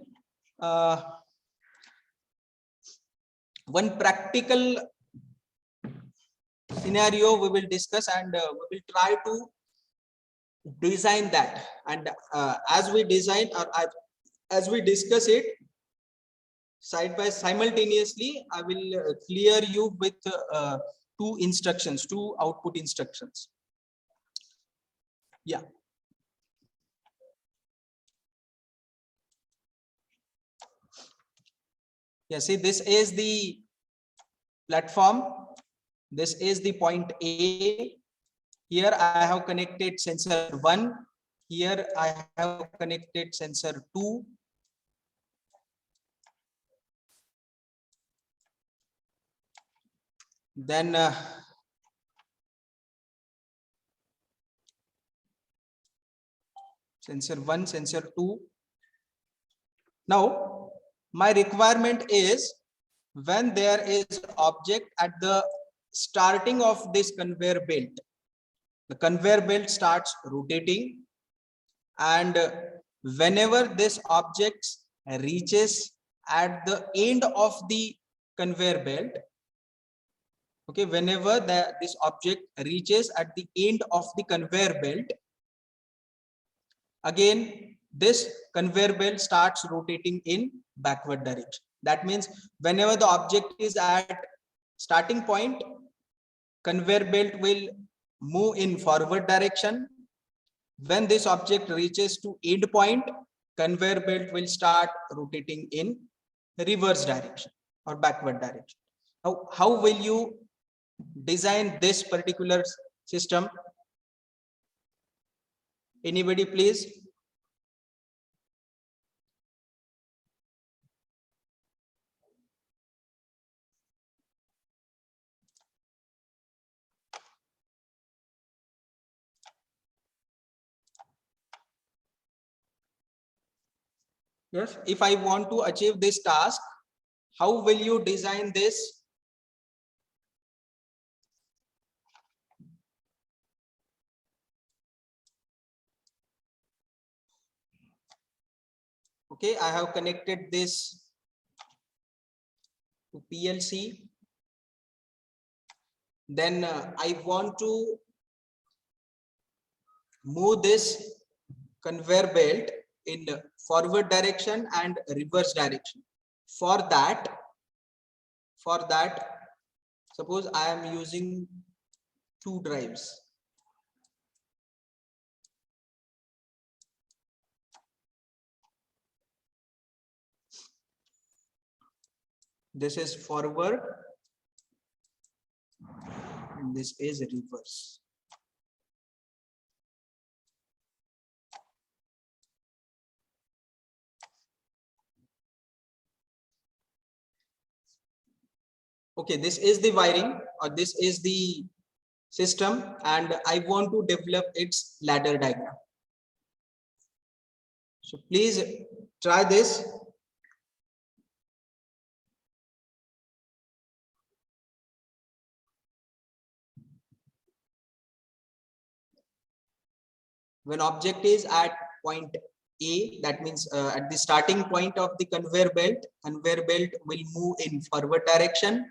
One practical scenario we will discuss, and we will try to design that, and as we design, or as we discuss it side by simultaneously, I will clear you with two instructions, two output instructions. Yeah. Yeah, see, this is the platform. This is the point A. Here I have connected sensor 1. Here I have connected sensor 2. Then sensor 1, sensor 2. Now my requirement is, when there is object at the starting of this conveyor belt, the conveyor belt starts rotating, and whenever this object reaches at the end of the conveyor belt, okay, whenever this object reaches at the end of the conveyor belt, again this conveyor belt starts rotating in backward direction. That means whenever the object is at starting point, conveyor belt will move in forward direction. When this object reaches to end point, conveyor belt will start rotating in reverse direction or backward direction. Now, how will you design this particular system? Anybody, please? Yes, if I want to achieve this task, how will you design this? Okay, I have connected this to PLC. Then I want to move this conveyor belt in forward direction and reverse direction. For that, suppose I am using 2 drives. This is forward and this is reverse. Okay, this is the wiring, or this is the system, and I want to develop its ladder diagram. So please try this. When object is at point A, that means at the starting point of the conveyor belt will move in forward direction,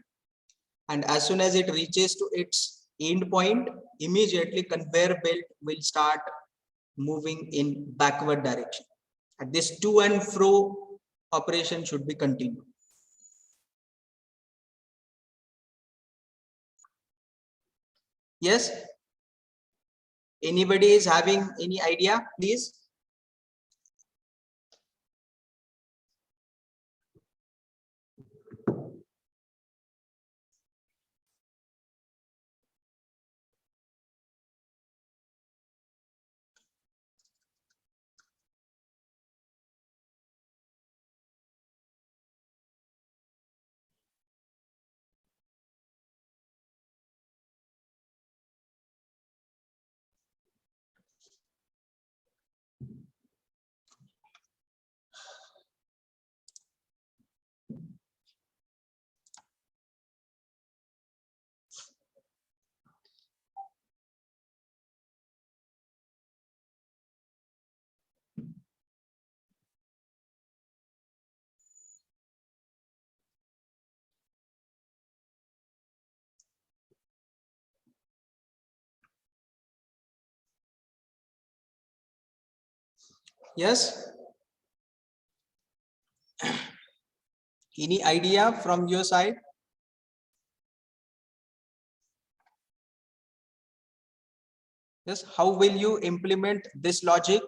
and as soon as it reaches to its end point, immediately conveyor belt will start moving in backward direction. And this to and fro operation should be continued. Yes, anybody is having any idea, please? Yes. Any idea from your side? Yes, how will you implement this logic?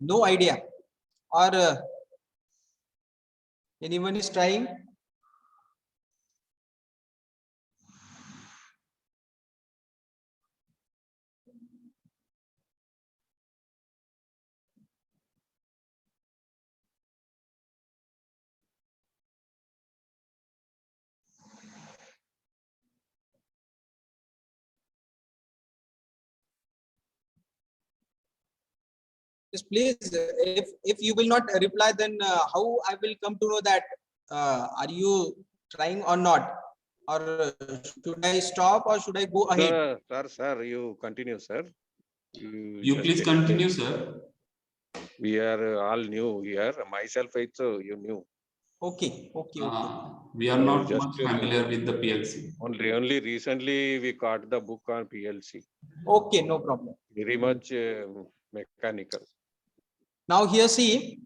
No idea, or anyone is trying? Just please, if you will not reply, then how I will come to know that are you trying or not? Or should I stop or should I go ahead? Sir, you continue, sir. You just please explain. continue, sir. We are all new here. Myself, also you knew. Okay. We are not Just much familiar with the PLC. Only recently we got the book on PLC. Okay, no problem. Very much mechanical. Now here see,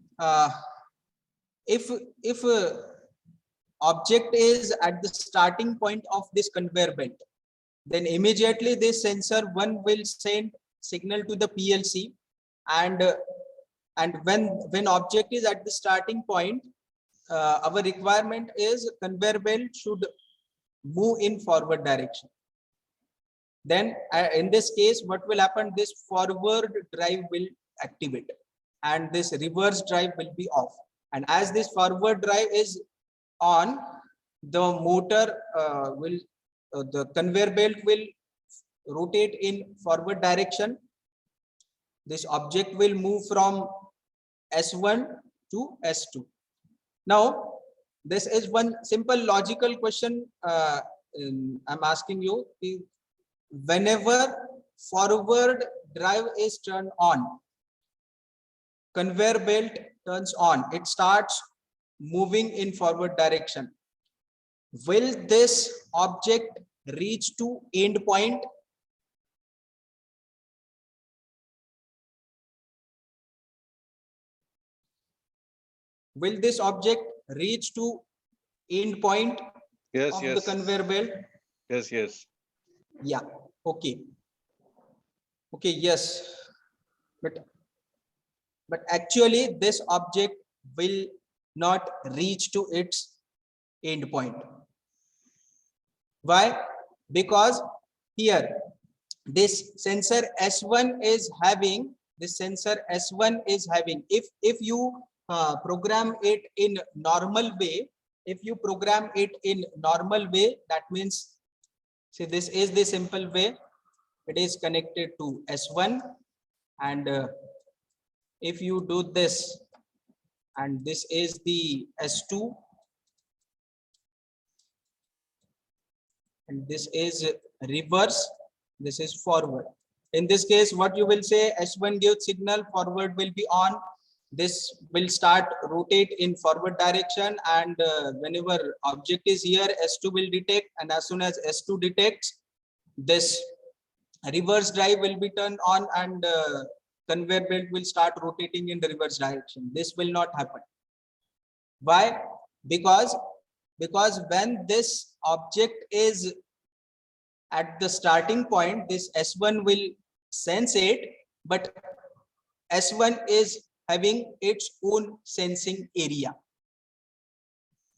if object is at the starting point of this conveyor belt, then immediately this sensor one will send signal to the PLC, and when object is at the starting point, our requirement is conveyor belt should move in forward direction. Then in this case, what will happen? This forward drive will activate and this reverse drive will be off. And as this forward drive is on, the motor the conveyor belt will rotate in forward direction. This object will move from S1 to S2. Now, this is one simple logical question I'm asking you. Whenever forward drive is turned on, conveyor belt turns on, it starts moving in forward direction. Will this object reach to end point? Will this object reach to end point Yes, of yes. the conveyor belt? Yes, yes. Yeah. Okay. Okay. Yes. But actually, this object will not reach to its end point. Why? Because here this sensor S1 is having if you program it in normal way, that means, see, this is the simple way. It is connected to S1, and if you do this, and this is the S2, and this is reverse, this is forward. In this case, what you will say, S1 gives signal, forward will be on. This will start rotate in forward direction, and whenever object is here, S2 will detect, and as soon as S2 detects, this reverse drive will be turned on, and conveyor belt will start rotating in the reverse direction. This will not happen. Why? Because when this object is at the starting point, this S1 will sense it, but S1 is having its own sensing area.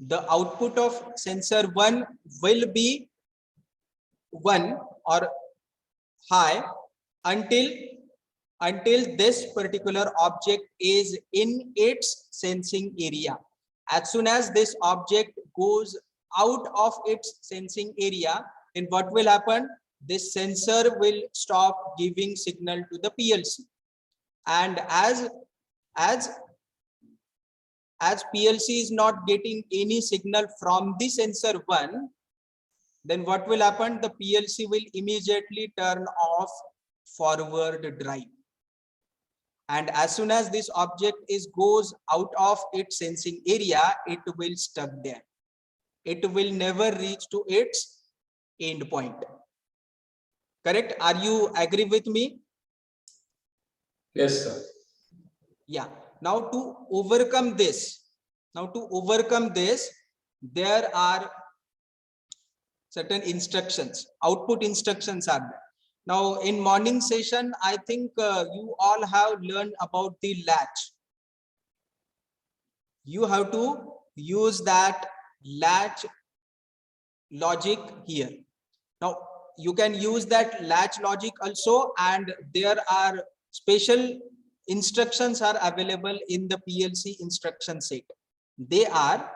The output of sensor 1 will be 1 or high until this particular object is in its sensing area. As soon as this object goes out of its sensing area, then what will happen? This sensor will stop giving signal to the PLC. And as PLC is not getting any signal from the sensor 1, then what will happen? The PLC will immediately turn off forward drive. And as soon as this object goes out of its sensing area, it will stuck there. It will never reach to its end point. Correct? Are you agree with me? Yes, sir. Yeah. Now to overcome this, there are certain instructions, output instructions are there. Now in morning session, I think you all have learned about the latch. You have to use that latch logic here. Now you can use that latch logic also, and there are special instructions are available in the PLC instruction set. They are,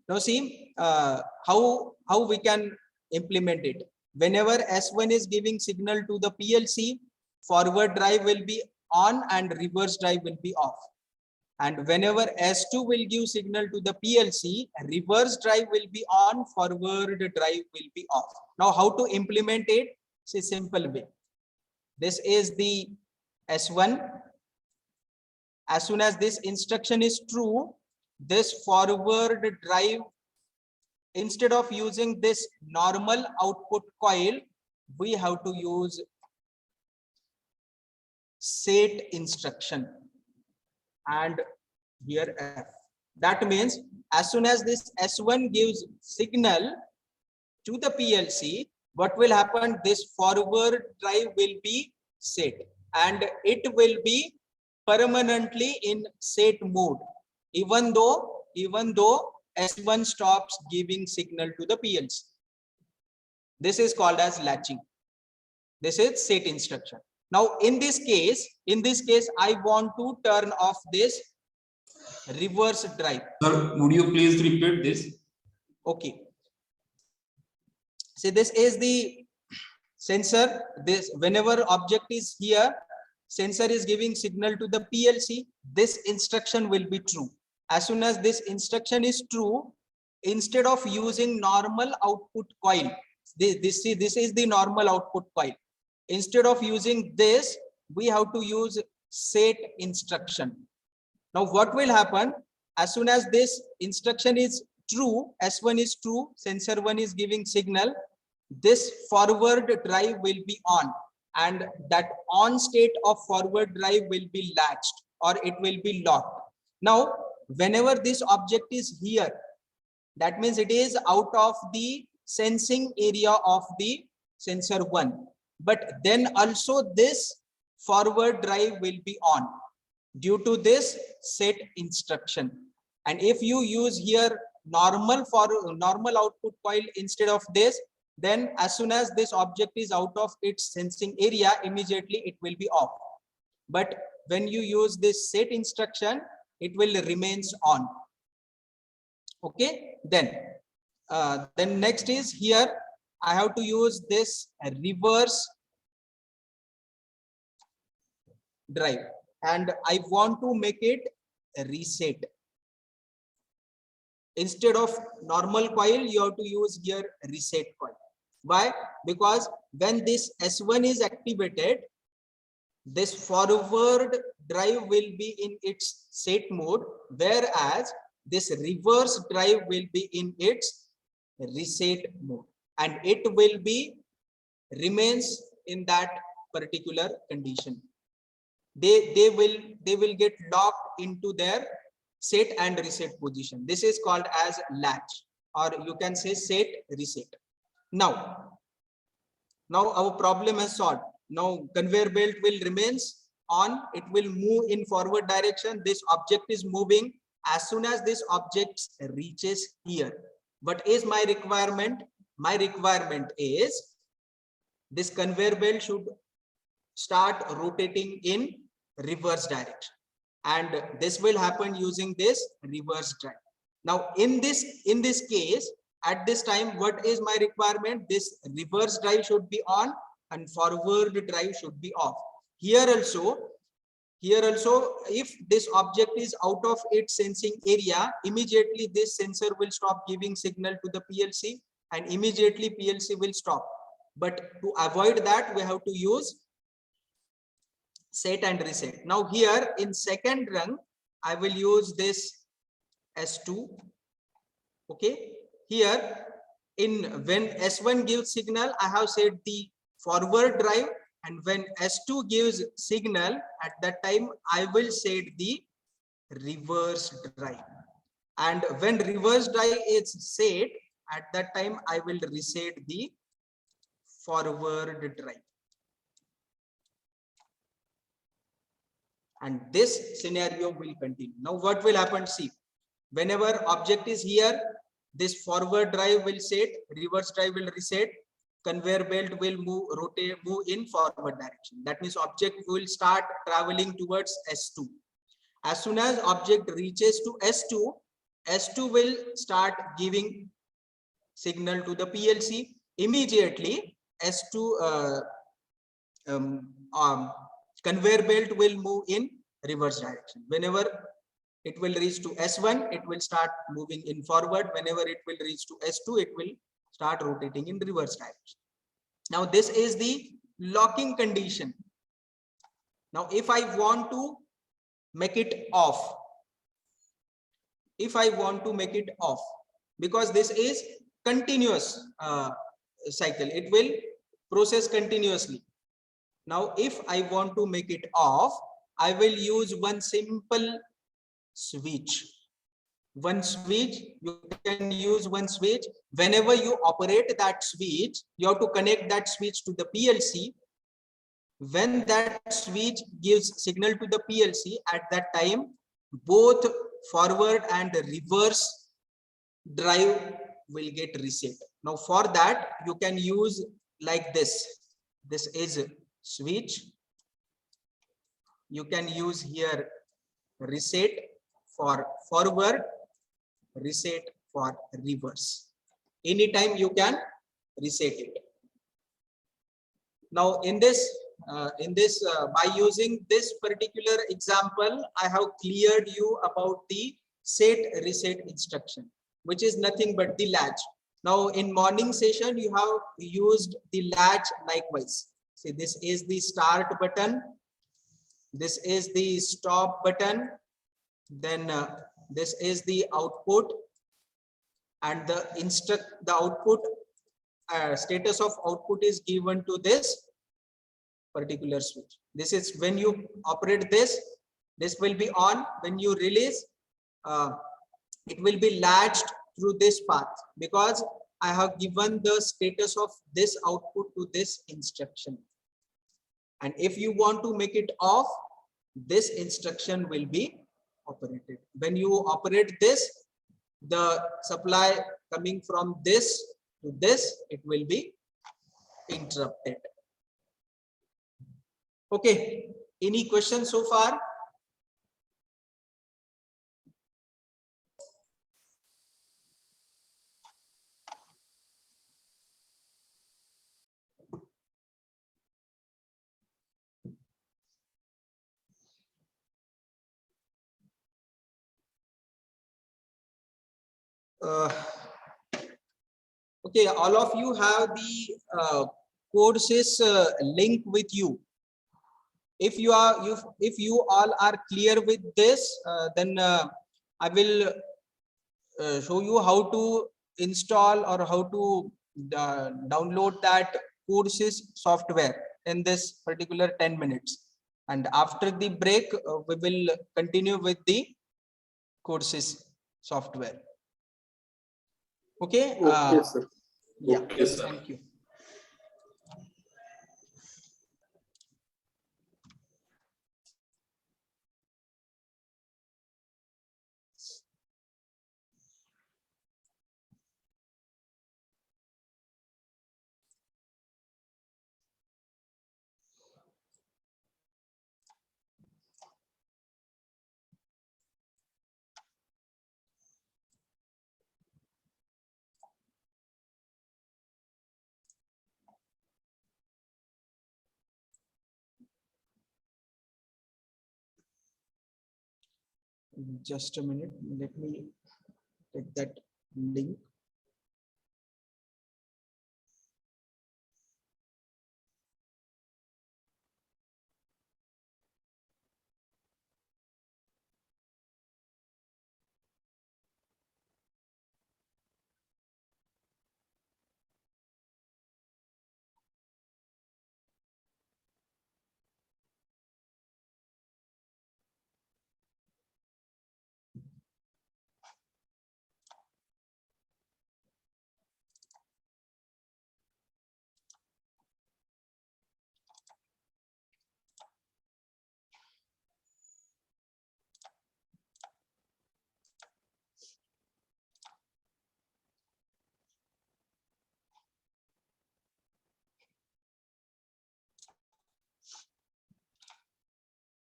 now see how we can implement it. Whenever S1 is giving signal to the PLC, forward drive will be on and reverse drive will be off. And whenever S2 will give signal to the PLC, reverse drive will be on, forward drive will be off. Now, how to implement it? It's a simple way. This is the S1. As soon as this instruction is true, this forward drive, instead of using this normal output coil, we have to use set instruction. And here F. That means as soon as this S1 gives signal to the PLC, what will happen? This forward drive will be set and it will be permanently in set mode, even though S1 stops giving signal to the PLC. This is called as latching. This is set instruction. Now, in this case, I want to turn off this reverse drive. Sir, would you please repeat this? Okay. See, this is the sensor. This, whenever object is here, sensor is giving signal to the PLC. This instruction will be true. As soon as this instruction is true, instead of using normal output coil, this is the normal output coil. Instead of using this, we have to use set instruction. Now, what will happen? As soon as this instruction is true, S1 is true, sensor 1 is giving signal, this forward drive will be on, and that on state of forward drive will be latched or it will be locked. Now, whenever this object is here, that means it is out of the sensing area of the sensor 1. But then also this forward drive will be on due to this set instruction. And if you use here normal output coil instead of this, then as soon as this object is out of its sensing area, immediately it will be off. But when you use this set instruction, it will remains on. Okay, then next is here I have to use this reverse drive and I want to make it reset. Instead of normal coil, you have to use here reset coil. Why? Because when this S1 is activated, this forward drive will be in its set mode, whereas this reverse drive will be in its reset mode, and it will be remains in that particular condition. They will get locked into their set and reset position. This is called as latch, or you can say set reset. Now our problem is solved. Now conveyor belt will remains on, it will move in forward direction. This object is moving. As soon as this object reaches here, what is my requirement? My requirement is this conveyor belt should start rotating in reverse direction, and this will happen using this reverse drive. Now in this case, at this time, what is my requirement? This reverse drive should be on and forward drive should be off. Here also, if this object is out of its sensing area, immediately this sensor will stop giving signal to the PLC and immediately PLC will stop. But to avoid that, we have to use set and reset. Now here in second rung, I will use this S2. Okay, here when S1 gives signal, I have set the forward drive, and when S2 gives signal, at that time I will set the reverse drive, and when reverse drive is set, at that time I will reset the forward drive. And this scenario will continue. Now what will happen? See, whenever object is here, this forward drive will set, reverse drive will reset, conveyor belt will move in forward direction. That means object will start traveling towards S2. As soon as object reaches to S2, S2 will start giving signal to the PLC. Immediately S2 conveyor belt will move in reverse direction. Whenever it will reach to S1, it will start moving in forward. Whenever it will reach to S2, it will start rotating in reverse direction. Now this is the locking condition. Now if I want to make it off, because this is continuous cycle, it will process continuously. Now if I want to make it off, I will use one simple switch. You can use one switch. Whenever you operate that switch, you have to connect that switch to the PLC. When that switch gives signal to the PLC, at that time both forward and reverse drive will get reset. Now for that you can use like this. This is switch. You can use here reset for forward, reset for reverse. Anytime you can reset it. Now in this by using this particular example, I have cleared you about the set reset instruction, which is nothing but the latch. Now in morning session you have used the latch likewise. See, this is the start button, this is the stop button, then this is the output, and the output status of output is given to this particular switch. This is when you operate this will be on. When you release, it will be latched through this path, because I have given the status of this output to this instruction. And if you want to make it off, this instruction will be operated. When you operate this, the supply coming from this to this, it will be interrupted. Okay, any questions so far? Okay, all of you have the courses link with you. If you all are clear with this, then I will show you how to install or how to download that courses software in this particular 10 minutes. And after the break, we will continue with the courses software. Okay. Okay, sir. Yeah. Okay, sir. Thank you. Just a minute, let me take that link.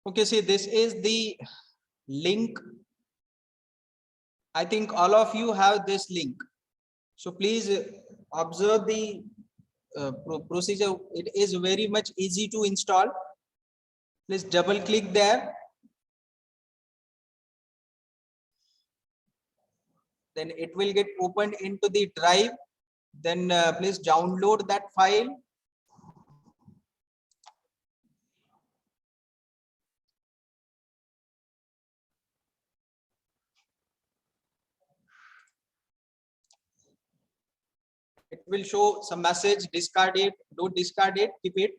Okay, see, this is the link. I think all of you have this link. So please observe the procedure. It is very much easy to install. Please double click there. Then it will get opened into the drive. Then please download that file. It will show some message, discard it, don't discard it, keep it.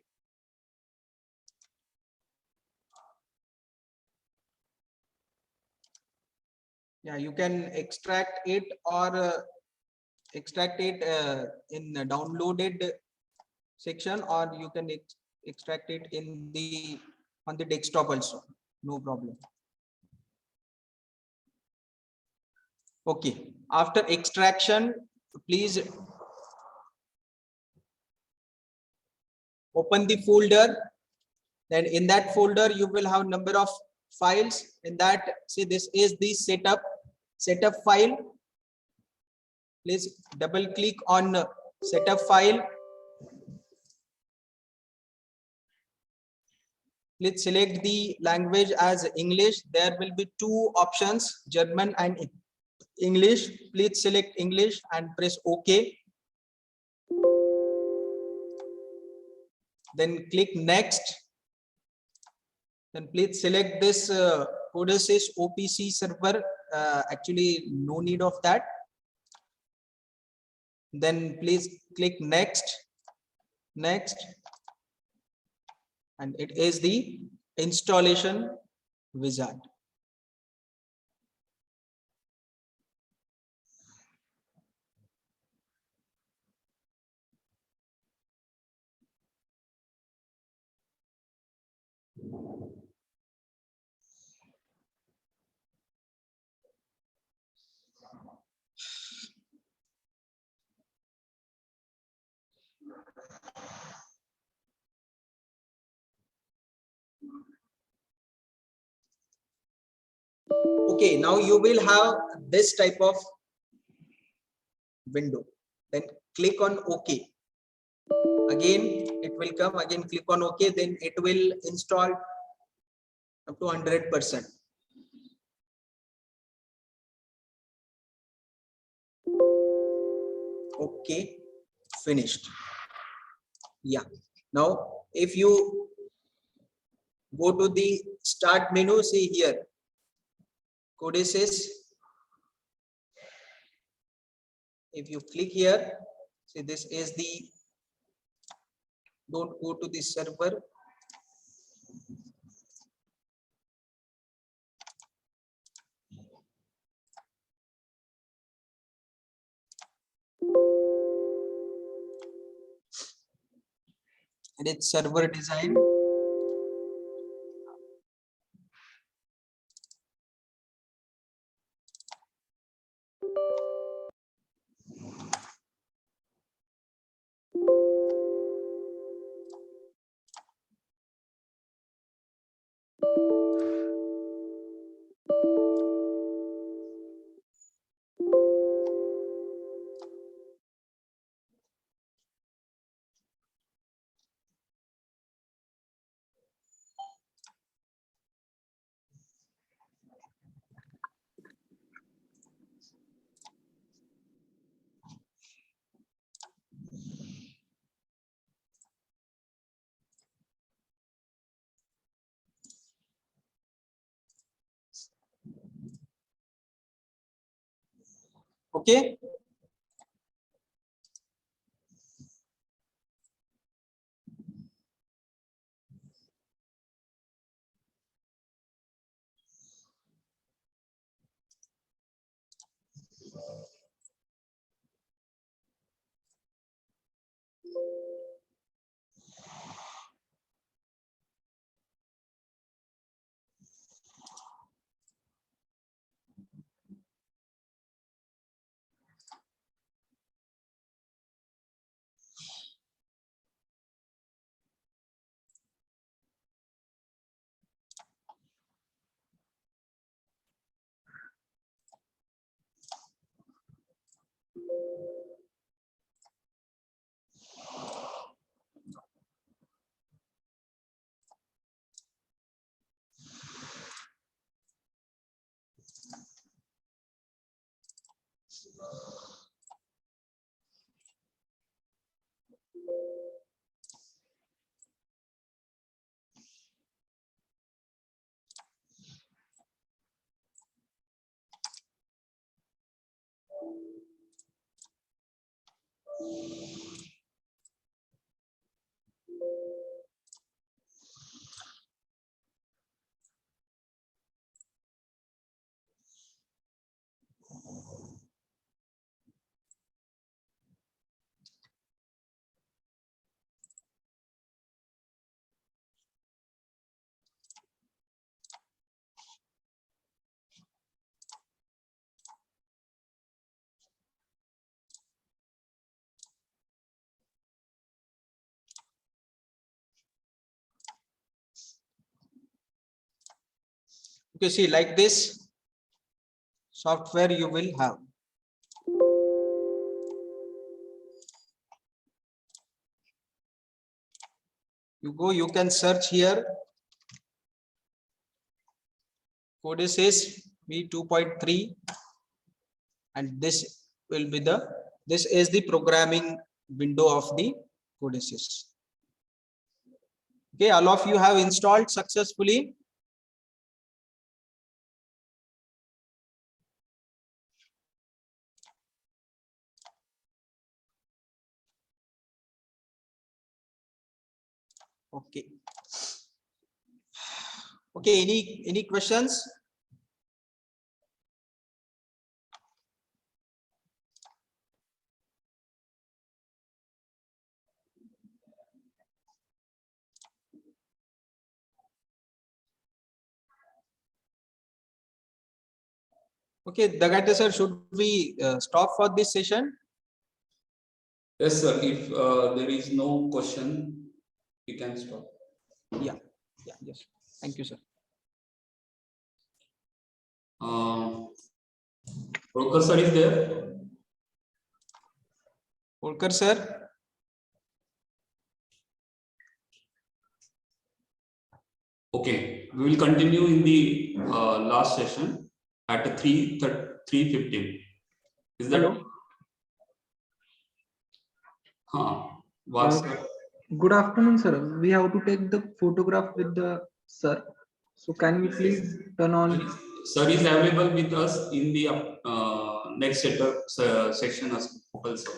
Yeah, you can extract it or extract it in a downloaded section, or you can extract it in the on the desktop also, no problem. Okay, after extraction, please open the folder. Then in that folder you will have number of files. In that, see, this is the setup file. Please double click on setup file. Please select the language as English. There will be two options, German and English. Please select English and press OK. Then click next. Then please select this Codesys OPC server. Actually, no need of that. Then please click next. And it is the installation wizard. Okay, now you will have this type of window. Then click on OK. Again, it will come. Again, click on OK. Then it will install up to 100%. Okay, finished. Yeah. Now, if you go to the start menu, see here, Codesys. If you click here, see, this is the, don't go to the server. And it's server design. Okay. Okay, see, like this software you will have. You can search here. Codesys v2.3, and this will be this is the programming window of the Codesys. Okay, all of you have installed successfully. Okay. Okay, any questions? Okay, Dagate sir, should we stop for this session? Yes, sir. If there is no question, we can stop. Yeah, yes. Thank you, sir. Broker sir is there. Holkar sir. Okay, we will continue in the last session at 3:15. Is that? Hello. Was Good afternoon, sir. We have to take the photograph with the sir. So can we please turn on? sir is available with us in the next section also.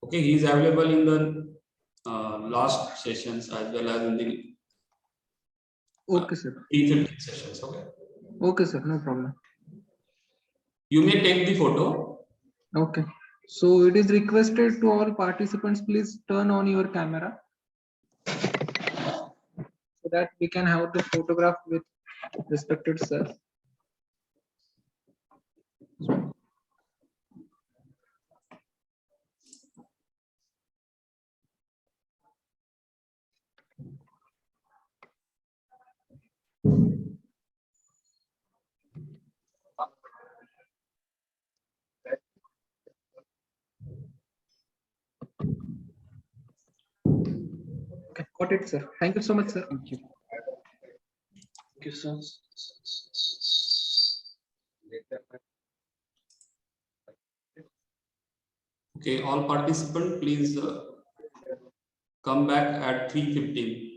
Okay, he is available in the last sessions as well as in the Okay, sir. 3:15 sessions. Okay. Okay, sir. No problem. You may take the photo. Okay. So it is requested to all participants, please turn on your camera so that we can have the photograph with respected sir. Okay, got it, sir. Thank you so much, sir. Thank you. Thank you, sir. Okay, all participants, please come back at 3:15.